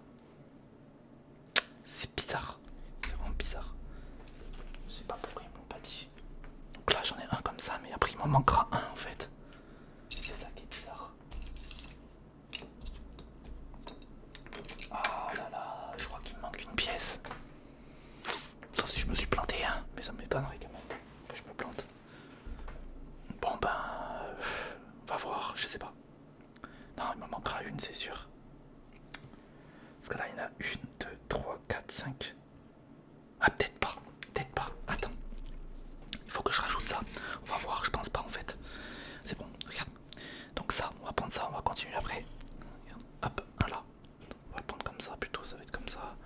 C'est bizarre. C'est vraiment bizarre. Je sais pas pourquoi ils m'ont pas dit. Donc là, j'en ai un comme ça, mais après, il m'en manquera un en fait. C'est ça qui est bizarre. Ah là là, je crois qu'il me manque une pièce. Sauf si je me suis planté, hein. Mais ça m'étonnerait quand même que je me plante. Bon ben, va voir, je sais pas. Non, il me manquera une, c'est sûr. Parce que là, il y en a 1, 2, 3, 4, 5. Ah, peut-être pas. Peut-être pas. Attends. Il faut que je rajoute ça. On va voir, je pense pas en fait. C'est bon, regarde. Donc ça, on va prendre ça, on va continuer après. Regarde. Hop, un là. On va prendre comme ça plutôt, ça va être comme ça.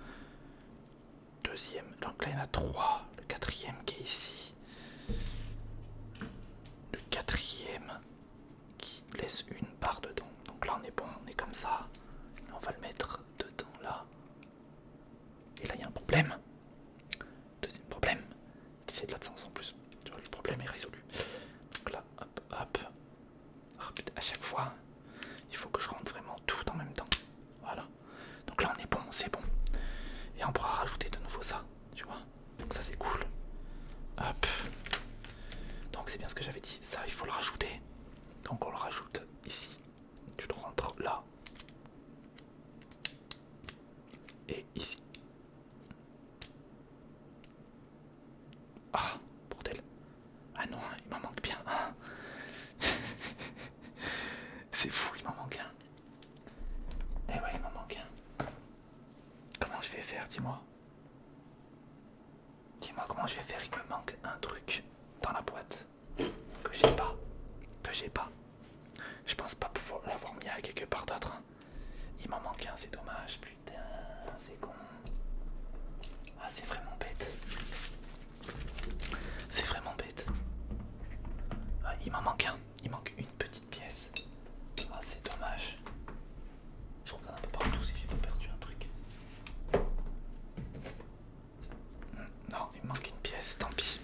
Deuxième. Donc là, il y en a 3. Le quatrième qui est ici. Le quatrième qui laisse une barre dedans. Donc là, on est bon, on est comme ça. On va le mettre dedans là. Et là, il y a un problème. Deuxième problème, c'est de l'autre sens en plus. Tu vois, le problème est résolu. Donc là, hop, hop. Oh, putain, à chaque fois, il faut que je rentre vraiment tout en même temps. Voilà. Donc là, on est bon, c'est bon. Et on pourra rajouter de nouveau ça, tu vois. Donc ça, c'est cool. Hop. Donc c'est bien ce que j'avais dit. Ça, il faut le rajouter. Donc on le rajoute ici. Tu le rentres là. Et ici. Ah, bordel. Ah non, il m'en manque bien un. C'est fou, il m'en manque un. Eh ouais, il m'en manque un. Comment je vais faire, dis-moi? Dis-moi comment je vais faire, il me manque un truc dans la boîte. Que j'ai pas. Que j'ai pas. Je pense pas pouvoir l'avoir mis à quelque part d'autre. Hein. Il m'en manque un, c'est dommage. Putain, c'est con. Ah, c'est vraiment bête. C'est vraiment bête. Ah, il m'en manque un. Il manque une petite pièce. Ah, c'est dommage. Je regarde un peu partout si j'ai pas perdu un truc. Non, il me manque une pièce. Tant pis.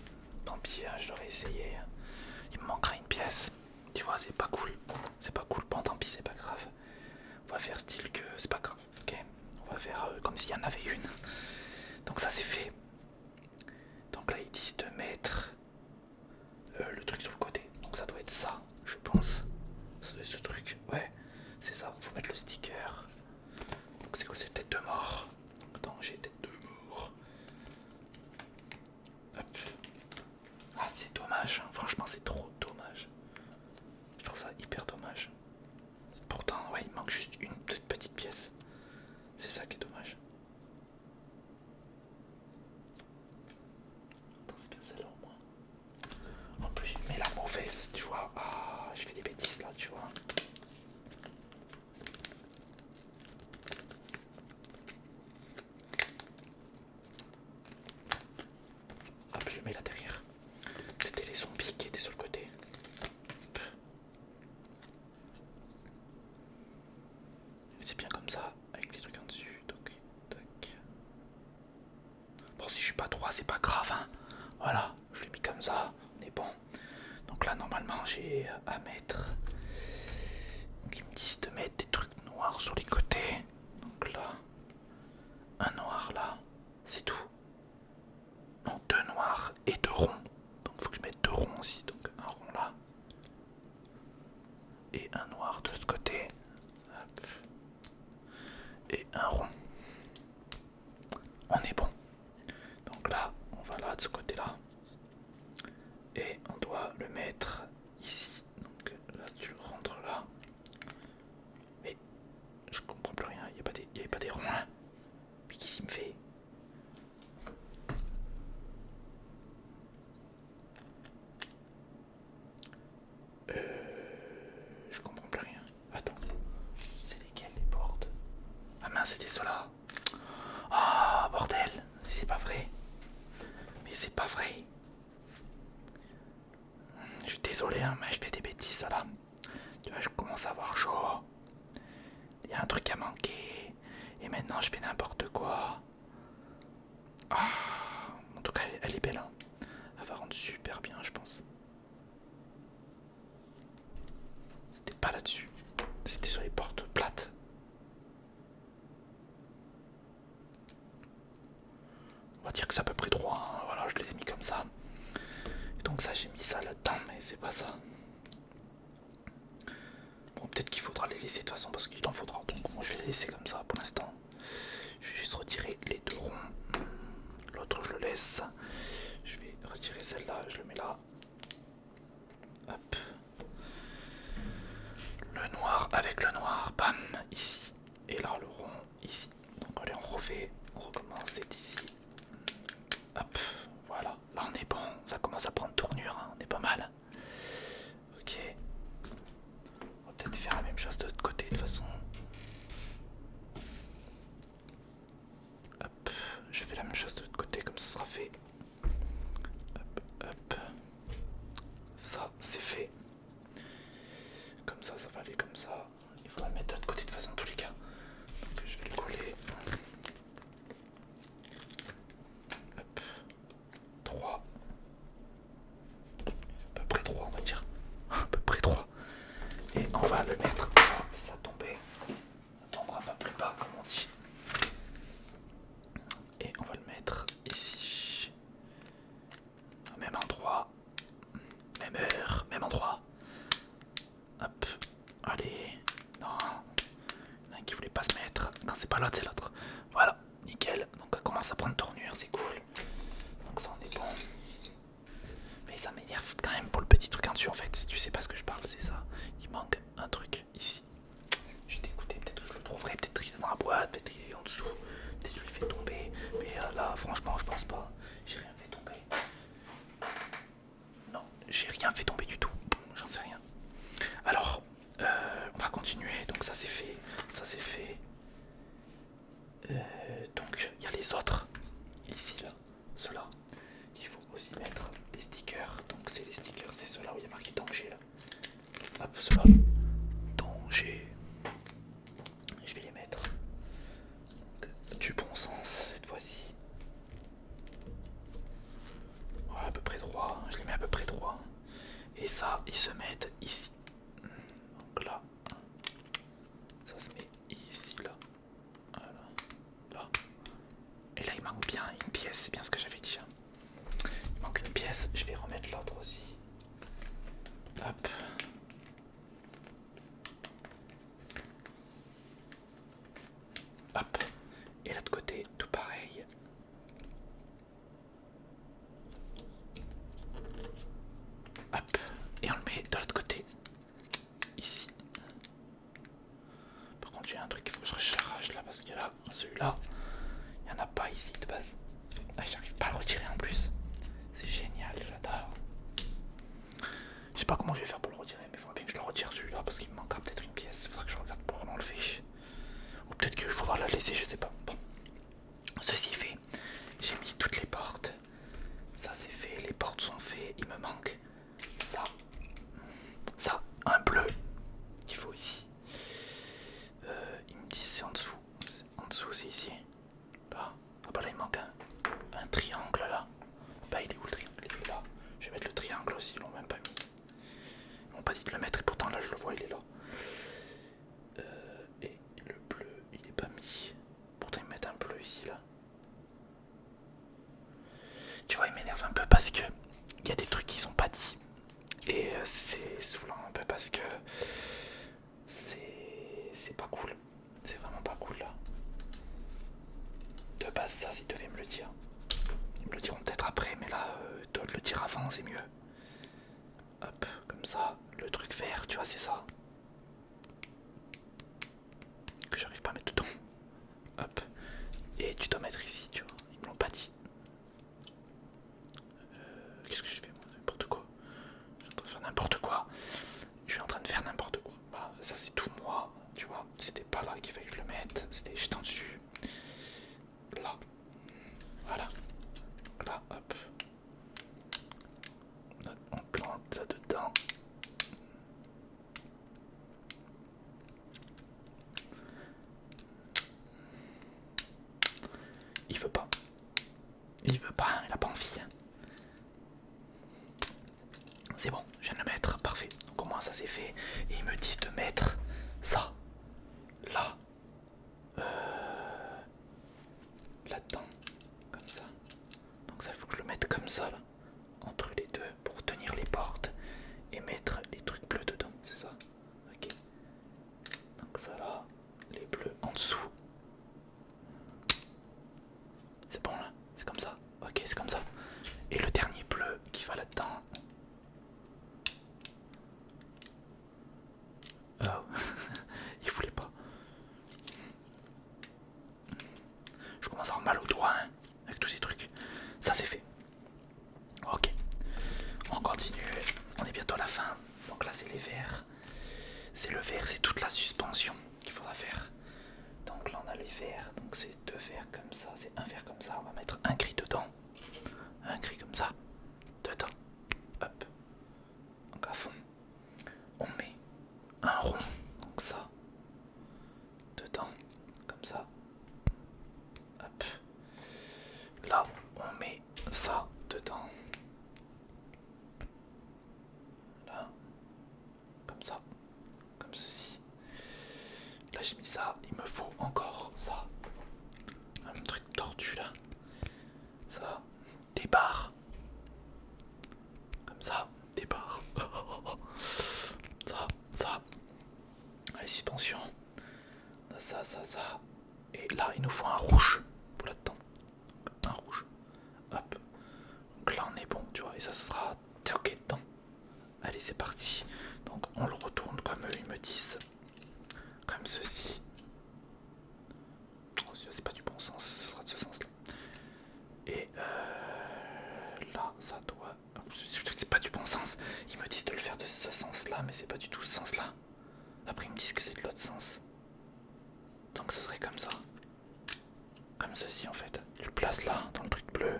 Tant pis, je l'aurais essayé. Il me manquera une pièce. Tu vois, c'est pas cool. C'est pas cool. Bon, tant pis, c'est pas grave. On va faire style que c'est pas grave. Ok. On va faire comme s'il y en avait une. Donc ça, c'est fait. pas droit, c'est pas grave, hein. Voilà, je l'ai mis comme ça, on est bon. Donc là, normalement, j'ai à mettre... Donc ils me disent de mettre des trucs noirs sur les côtés. Donc là, un noir là, c'est tout. Non, deux noirs et deux ronds. Donc il faut que je mette deux ronds aussi. Donc un rond là. Et un noir de l'autre côté. Hop. Et un rond. On est bon. Donc là, on va là de ce côté là. Et on doit le mettre ici. Donc là, tu le rentres là. Mais je comprends plus rien. Il n'y avait pas des ronds là. Mais qu'est-ce qu'il me fait? Je comprends plus rien. Attends. C'est lesquels les portes? Ah mince, c'était ceux-là. Ah bordel. C'est pas vrai. Mais c'est pas vrai. Je suis désolé, hein, mais je fais des bêtises là. Tu vois, je commence à avoir chaud. Il y a un truc à manquer. Et maintenant, je fais n'importe quoi. Ah, en tout cas, elle est belle. Hein. Elle va rendre super bien, je pense. C'était pas là-dessus. C'était sur les portes plates. On va dire que c'est à peu près droit. Hein. Voilà, je les ai mis comme ça. Et donc ça, j'ai mis ça là-dedans, mais c'est pas ça. Bon, peut-être qu'il faudra les laisser de toute façon parce qu'il en faudra. Donc moi, je vais les laisser comme ça pour l'instant. Je vais juste retirer les deux ronds. L'autre, je le laisse. Je vais retirer celle-là, je le mets là. Hop. Le noir avec le noir, bam, ici. Et là, le rond, ici. Donc allez, on refait, on recommence, c'est ici. Hop, voilà. Là, on est bon. Ça commence à prendre tournure, hein. On est pas mal. Ok. On va peut-être faire la même chose de l'autre côté, de toute façon. Hop, je fais la même chose de l'autre côté, comme ça sera fait. Hop, hop. Ça, c'est fait. Comme ça va aller comme ça. Il faudra le mettre de l'autre côté de toute façon, tous les cas. Donc je vais le coller. Hop. 3. À peu près 3, on va dire. À peu près 3. Et on va le mettre. Oh, ça tombait. Ça tombera pas plus bas, comme on dit. Et on va le mettre ici. Au même endroit. Même heure, même endroit. Hop. Allez. Non. Il y en a un qui voulait pas se mettre. Quand c'est pas l'autre, c'est l'autre. Voilà. Nickel. Donc elle commence à prendre tournure, c'est cool. Donc ça, on est bon. Mais ça m'énerve quand même pour le petit truc en dessus en fait. Si tu sais pas ce que je parle, c'est ça. Il manque un truc ici. J'étais écouté, peut-être que je le trouverai, peut-être qu'il est dans la boîte, peut-être qu'il est en dessous, peut-être que je l'ai fait tomber. Mais là, franchement, je pense pas. J'ai rien fait tomber. Non, j'ai rien fait tomber du tout. J'en sais rien. Alors, on va continuer. Donc ça c'est fait. Ça c'est fait. Donc il y a les autres. Ici là. Ceux-là. Il faut aussi mettre les stickers. Donc c'est les stickers, c'est ceux-là où il y a marqué danger là. Hop, ceux-là. Danger. Je vais les mettre. Donc, du bon sens cette fois-ci. Ouais, à peu près droit. Je les mets à peu près droit. Et ça, ils se mettent ici. Donc là. Ça se met ici là. Voilà. Là. Et là il manque bien une pièce, c'est bien ce que j'avais dit. Il manque une pièce, je vais remettre l'autre aussi. Hop. Hop. Et l'autre côté, tout pareil. Hop. Et on le met de l'autre côté. Ici. Par contre, j'ai un truc qu'il faut que je recharge là parce que là, celui-là, il n'y en a pas ici de base. Ah, j'arrive pas à le retirer en plus. C'est génial, j'adore. Je sais pas comment je vais faire pour le retirer, mais il faudra bien que je le retire celui-là parce qu'il me manquera peut-être une pièce. Il faudra que je regarde pour l'enlever. Ou peut-être qu'il faudra la laisser, je sais pas. Bon. Ceci fait, j'ai mis toutes les portes. Ça c'est fait, les portes sont faites. Il me manque ça. Ça, un bleu qu'il faut ici. Il me dit c'est en dessous. En dessous c'est ici. Là. Ah bah là il manque un triangle. parce que il y a des trucs qui sont pas dits. Et c'est saoulant un peu parce que c'est pas cool. C'est vraiment pas cool là. De base ça, ils devaient me le dire. Ils me le diront peut-être après, mais là, de le dire avant, c'est mieux. Hop, comme ça, le truc vert, tu vois, c'est ça. Que j'arrive pas à mettre dedans. Hop. Et tu dois mettre ici, tu vois. Ils me l'ont pas dit. Qu'est-ce que je fais moi? N'importe quoi. Je suis en train de faire n'importe quoi. Je suis en train de faire n'importe quoi. Bah, ça c'est tout moi, tu vois. C'était pas là qu'il fallait que je le mette. C'était juste en dessus. Là. Voilà. Là, hop. On plante ça dedans. Il veut pas. Il veut pas, il a pas envie. C'est bon, je viens de le mettre, parfait. Donc au moins ça c'est fait. Et ils me disent de mettre ça. Là. Là-dedans. Comme ça. Donc ça il faut que je le mette comme ça là. Entre les deux pour tenir les portes. Et mettre les trucs bleus dedans, c'est ça? Ok. Donc ça là. Les bleus en dessous. C'est bon là? C'est comme ça? Ok, c'est comme ça. Et le dernier bleu qui va là-dedans. Oh, il voulait pas. Je commence à avoir mal au doigt hein, avec tous ces trucs. Ça c'est fait. Ok. On continue. On est bientôt à la fin. Donc là c'est les verres. C'est le verre, c'est toute la suspension qu'il faudra faire. Donc là on a les verres. Donc c'est deux verres comme ça. C'est un verre comme ça. On va mettre un gris dedans. Un gris comme ça. Dedans. Hop. Donc à fond. On met un rond. Donc ça. Dedans. Comme ça. Hop. Là, on met ça dedans. Là. Comme ça. Comme ceci. Là, j'ai mis ça. Il me faut encore ça. Un truc tordu là. Ça. Des barres. Comme ça. Des barres. Ça. Ça. Les suspensions. Ça, ça, ça. Et là, il nous faut un rouge pour là-dedans. Un rouge. Hop. Donc là, on est bon, tu vois. Et ça sera ok dedans. Allez, c'est parti. Donc, on le retourne comme eux, ils me disent. Comme ceci. Oh, c'est pas du bon sens, ça sera de ce sens-là. Et là, ça doit. C'est pas du bon sens. Ils me disent de le faire de ce sens-là, mais c'est pas du tout ce sens-là. Après, ils me disent que c'est de l'autre sens. Donc, ce serait comme ça. Comme ceci, en fait. Tu le places là, dans le truc bleu.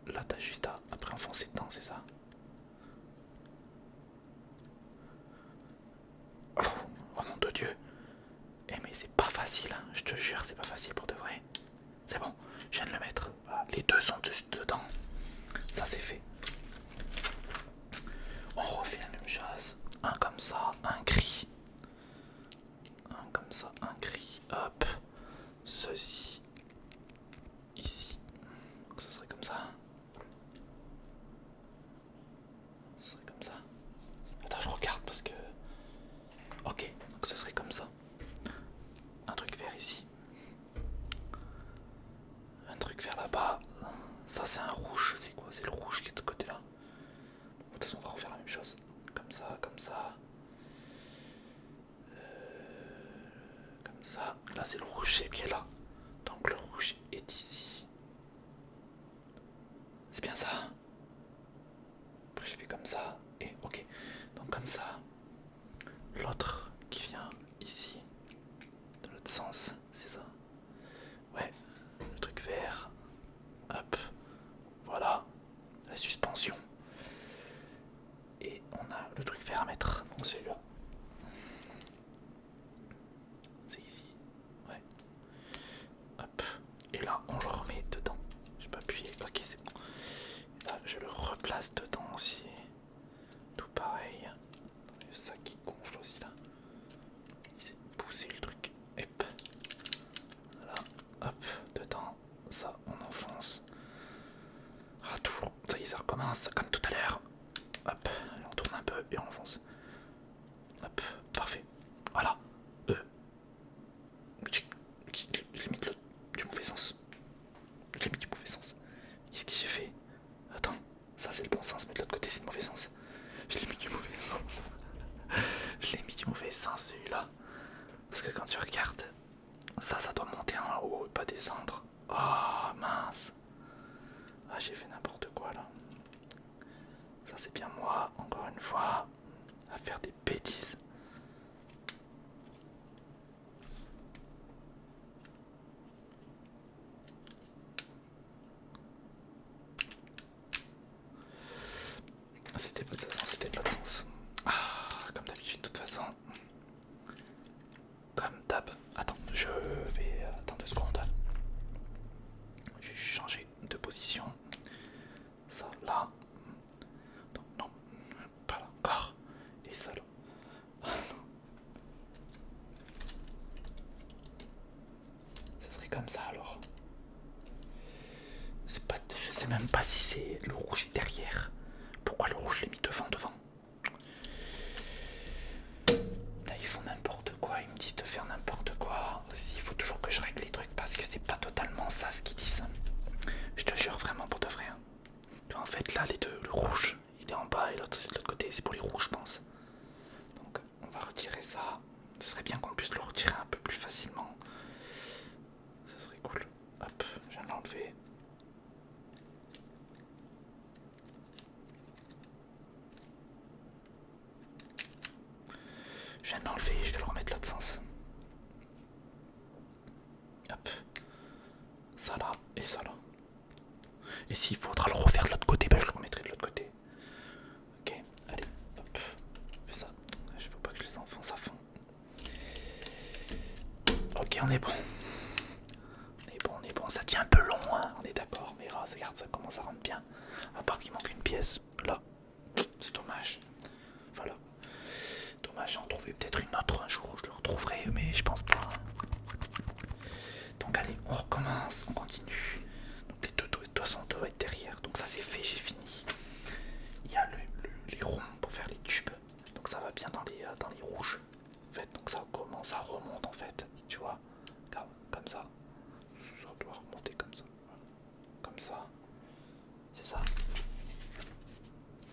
Là, t'as juste à après enfoncer dedans, c'est ça. Oh nom de Dieu. Eh mais c'est pas facile, hein. Je te jure, c'est pas facile pour de vrai. C'est bon, je viens de le mettre. Voilà. Les deux sont dedans. Ça c'est fait. On refait la même chose. Un comme ça, un gris. Un comme ça, un gris. Hop. Ceci. Ici. Donc ce serait comme ça. Ce serait comme ça. Attends, je regarde parce que... Ok, donc ce serait comme ça. Un truc vert ici. Un truc vert là-bas. Ça c'est un rouge. C'est quoi? C'est le rouge qui est de ce côté là. De toute façon on va refaire la même chose. Comme ça, comme ça. Comme ça. Là c'est le rouge qui est là. Donc le rouge est ici. C'est bien ça. Après je fais comme ça. Et ok. Donc comme ça. L'autre qui vient ici. De l'autre sens. C'est ça. Ouais. Le truc vert. Hop. Voilà. La suspension. Et on a le truc vert à mettre. Donc celui-là. C'est ici. Ouais. celui-là. Parce que quand tu regardes, ça doit monter en haut et pas descendre. Oh mince. Ah, j'ai fait n'importe quoi là. Ça c'est bien moi, encore une fois, à faire des bêtises. C'était pas de ce sens, c'était de l'autre sens. Ah, comme d'habitude, de toute façon. Comme d'hab. Attends, je vais attendre 2 secondes. Je vais changer de position. Ça là. Non, non, pas là encore. Et ça là. Ça serait comme ça alors. C'est pas, je sais même pas si c'est le rouge est derrière. Pourquoi le rouge l'ai mis devant? Là ils font n'importe quoi, ils me disent de faire n'importe quoi. Aussi il faut toujours que je règle les trucs parce que c'est pas totalement ça ce qu'ils disent. Je te jure vraiment pour de vrai. En fait là les deux, le rouge il est en bas et l'autre c'est de l'autre côté, c'est pour les rouges je pense. Donc on va retirer ça. Ce serait bien qu'on puisse le retirer un peu plus facilement. Ça serait cool. Hop, je viens de l'enlever. Je viens de l'enlever et je vais le remettre l'autre sens. Hop. Ça là et ça là. Et s'il faudra le refaire de l'autre côté, ben je le remettrai de l'autre côté. Ok, allez, hop. On fait ça. Je veux pas que je les enfonce à fond. Ok, on est bon. On est bon. Ça tient un peu long, hein. On est d'accord. Mais regarde, ça commence à rendre bien. À part qu'il manque une pièce. Là, c'est dommage. Voilà. Dommage, j'en trouverai peut-être une autre un jour. Je le retrouverai, mais je pense pas. Donc allez, on recommence, on continue. Donc les deux doigts doivent être derrière. Donc ça c'est fait, j'ai fini. Il y a les ronds pour faire les tubes. Donc ça va bien dans les rouges. En fait, donc ça commence, ça remonte en fait. Tu vois, comme ça. Ça doit remonter comme ça. Comme ça. C'est ça.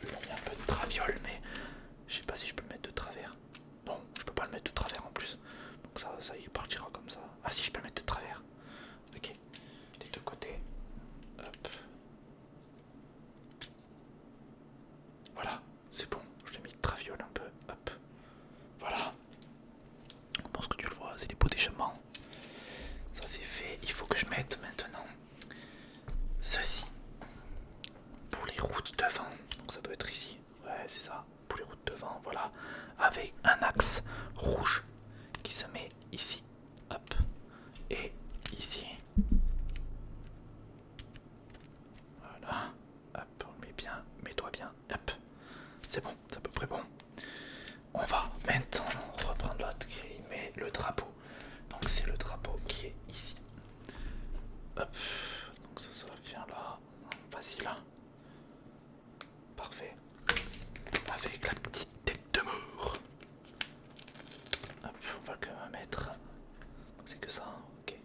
Là, il y a un peu de traviole, mais je sais pas si je peux le mettre de travers. Non, je peux pas le mettre de travers en plus. Donc ça y partira comme ça. Ah si, je peux le mettre de travers. Ok. Des deux côtés. Hop. Voilà, c'est bon. Je l'ai mis de traviole un peu. Hop. Voilà. Je pense que tu le vois, c'est les pots d'échappement. Ça c'est fait. Il faut que je mette maintenant ceci pour les routes devant. Donc ça doit être ici. Ouais, c'est ça. Pour les routes devant, voilà. Avec un axe rouge qui se met ici. Hop. Et ici. Voilà. Hop, on le met bien. Mets-toi bien. Hop. C'est bon, c'est à peu près bon. On va maintenant reprendre l'autre qui met le drapeau. Donc c'est le drapeau qui est ici. Hop. Donc ça vient là. Facile là. Parfait. Avec la petite tête de mort. Hop, on va quand même mettre. Donc c'est que ça, ok.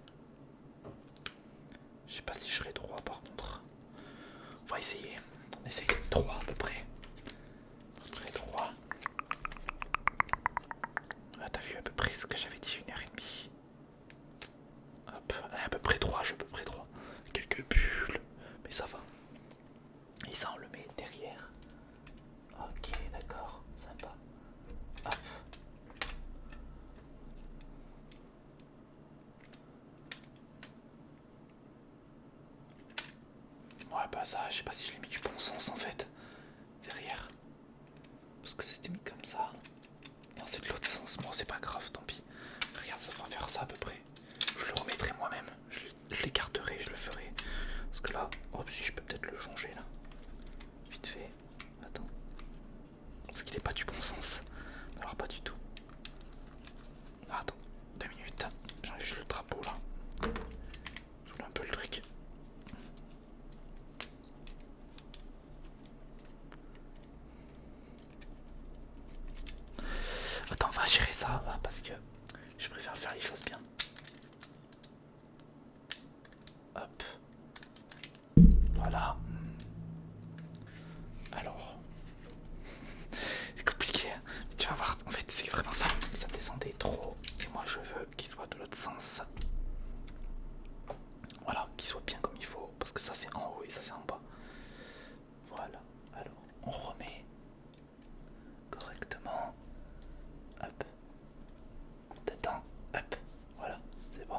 Je sais pas si je serai droit par contre. On va essayer. On essaye d'être droit à peu près. À peu près droit. Ah, t'as vu à peu près ce que j'avais dit, 1h30. Hop, à peu près droit, j'ai à peu près droit. Quelques bulles, mais ça va. Et ça on le met derrière. Ok, d'accord, sympa. Hop. Ouais, bah ça, je sais pas si je l'ai mis du bon sens en fait. Derrière. Parce que c'était mis comme ça. Non, c'est de l'autre sens. Bon, c'est pas grave, tant pis. Regarde, ça fera faire ça à peu près. Je le remettrai moi-même. Je l'écarterai, je le ferai. Parce que là, hop, si je peux peut-être le changer là. Vite fait. Attends. Parce qu'il est pas du bon sens. Alors, pas du tout. Ah, attends, 2 minutes. J'enlève juste le drapeau là. J'ouvre un peu le truc. Attends, on va gérer ça parce que je préfère faire les choses bien. Hop. Voilà. Alors. C'est compliqué. Tu vas voir. En fait, c'est vraiment ça. Ça descend trop. Et moi je veux qu'il soit de l'autre sens. Voilà, qu'il soit bien comme il faut. Parce que ça c'est en haut et ça c'est en bas. Voilà, alors on remet correctement. Hop. Dedans. Hop. Voilà, c'est bon.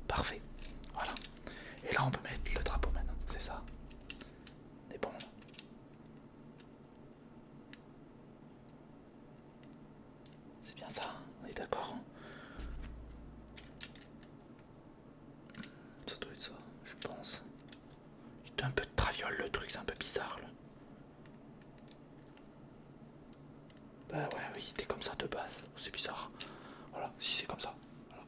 Parfait. Voilà. Et là on peut mettre le drapeau maintenant, c'est ça. C'est bon. C'est bien ça, on est d'accord. Ça doit être ça, je pense. C'est un peu de traviole le truc, c'est un peu bizarre là. Bah ouais, oui, c'était comme ça de base, c'est bizarre. Voilà, si c'est comme ça. Voilà.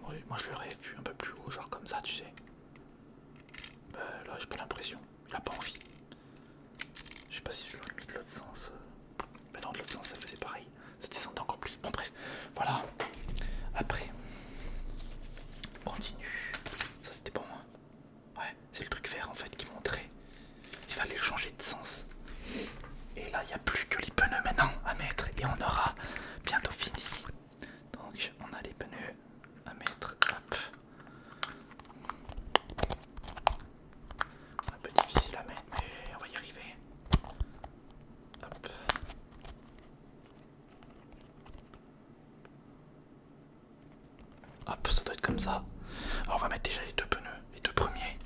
Oui, moi je l'aurais vu un peu plus haut, genre comme ça, tu sais. Bah là, j'ai pas l'impression, il a pas envie. Je sais pas si je l'aurais mis de l'autre sens. Bah non, de l'autre sens, ça faisait pareil. Ça descendait encore plus. Bon, bref, voilà. Après, on continue. Ça c'était bon. Hein. Ouais, c'est le truc vert en fait qui montrait. Il fallait le changer de sens. Et là, il n'y a plus que les pneus maintenant à mettre et on aura bientôt fini. Donc, on a les pneus à mettre. Hop. Un peu difficile à mettre, mais on va y arriver. Hop. Hop, ça doit être comme ça. Alors, on va mettre déjà les deux pneus, les deux premiers.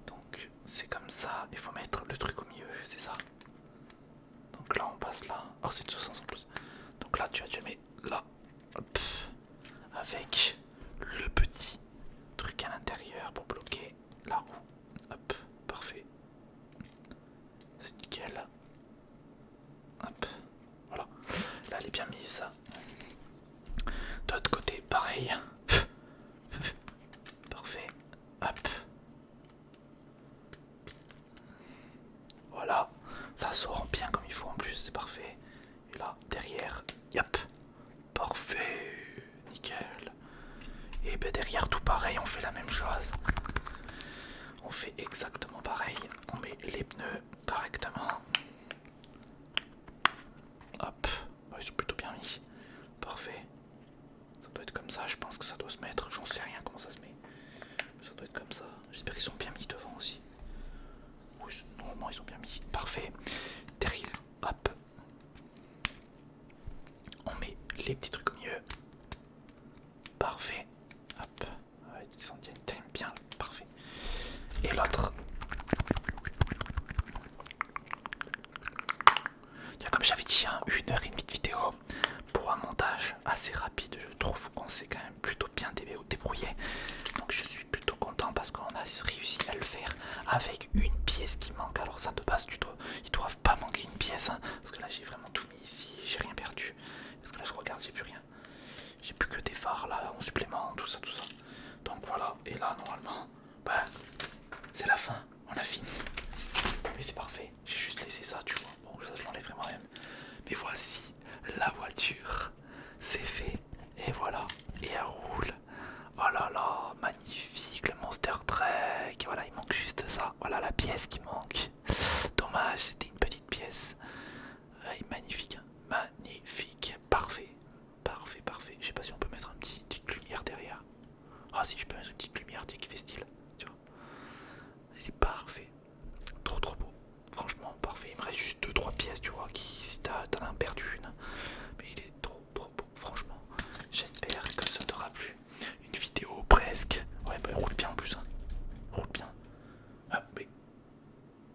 Donc, c'est comme ça. Il faut mettre le truc au milieu, c'est ça. Donc là, on passe là. Oh, c'est de ce sens en plus. Donc là, tu mets là. Hop. Avec le petit truc à l'intérieur pour bloquer la roue. Hop, parfait. C'est nickel. Hop, voilà. Là, elle est bien mise. De l'autre côté, pareil. Parfait. Hop. Voilà. Ça sort bien comme il faut en plus, c'est parfait. Et là, derrière, yep. Parfait. Nickel. Et ben derrière, tout pareil, on fait la même chose. On fait exactement pareil. On met les pneus correctement. Hop. Bah, ils sont plutôt bien mis. Parfait. Ça doit être comme ça, je pense que ça doit se mettre. J'en sais rien comment ça se met. Ça doit être comme ça. J'espère qu'ils sont bien mis devant aussi. Oui, normalement ils sont bien mis. Parfait. Derrière, hop. On met les petits trucs au milieu. Parfait. Hop. Ouais, ils s'en tiennent bien. Parfait. Et l'autre. Il y a, comme j'avais dit, hein, 1h30 de vidéo pour un montage assez rapide. Je trouve qu'on s'est quand même plutôt bien débrouillé. Donc je suis plutôt content parce qu'on a réussi à le faire avec une pièce qui manque. Alors ça de base, ils doivent pas manquer une pièce. Hein, parce que là j'ai vraiment tout mis ici. J'ai rien perdu. Parce que là je regarde, j'ai plus rien. J'ai plus que des phares là en supplément, tout ça. Donc voilà. Et là normalement, bah, c'est la fin. On a fini. Mais c'est parfait. J'ai juste laissé ça, tu vois. Bon, ça je l'enlèverai moi-même. Mais voici la voiture. C'est fait. Et voilà. Et elle roule. Oh là là, magnifique le Monster Truck. Voilà, il manque juste ça. Voilà la pièce qui manque. Dommage, c'était une petite pièce. Magnifique, hein. Magnifique. Parfait. Parfait. Je sais pas si on peut mettre une petite lumière derrière. Ah si, je peux mettre une petite lumière, tu sais, qui fait style. Tu vois. Il est parfait. Trop beau. Franchement, parfait. Il me reste juste 2-3 pièces, tu vois, qui si t'en as perdu une. Mais il est trop beau. Franchement, j'espère que ça t'aura plu. Une vidéo presque. Ouais, bah, roule bien en plus. Hein. Roule bien. Ah, mais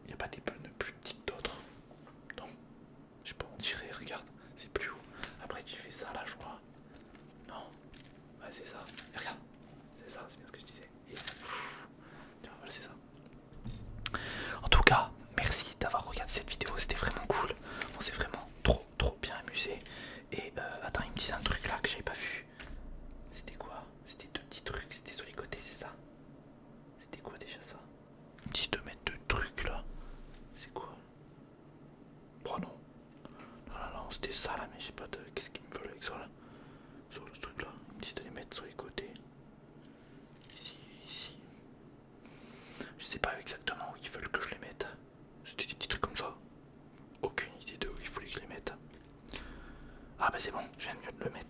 il n'y a pas des pneus plus petits que d'autres. Non. Je sais pas, on dirait, regarde, c'est plus haut. Après, tu fais ça là, je crois. Non. Ouais, c'est ça. Et regarde. C'est ça, c'est bien ce que je disais. Et voilà, c'est ça. En tout cas, merci d'avoir regardé cette vidéo, c'était vraiment cool. On s'est vraiment trop bien amusé. Et attends, il me disait un truc là que j'avais pas vu. C'était quoi? C'était deux petits trucs, c'était sur les côtés, c'est ça? C'était quoi déjà ça? Il me dit de mettre deux trucs là. C'est quoi? Oh non. Non, c'était ça là, mais je sais pas qu'est-ce qu'il me veut avec ça là. Sur le truc là. Il me dit de les mettre sur les côtés. Ici. Je de le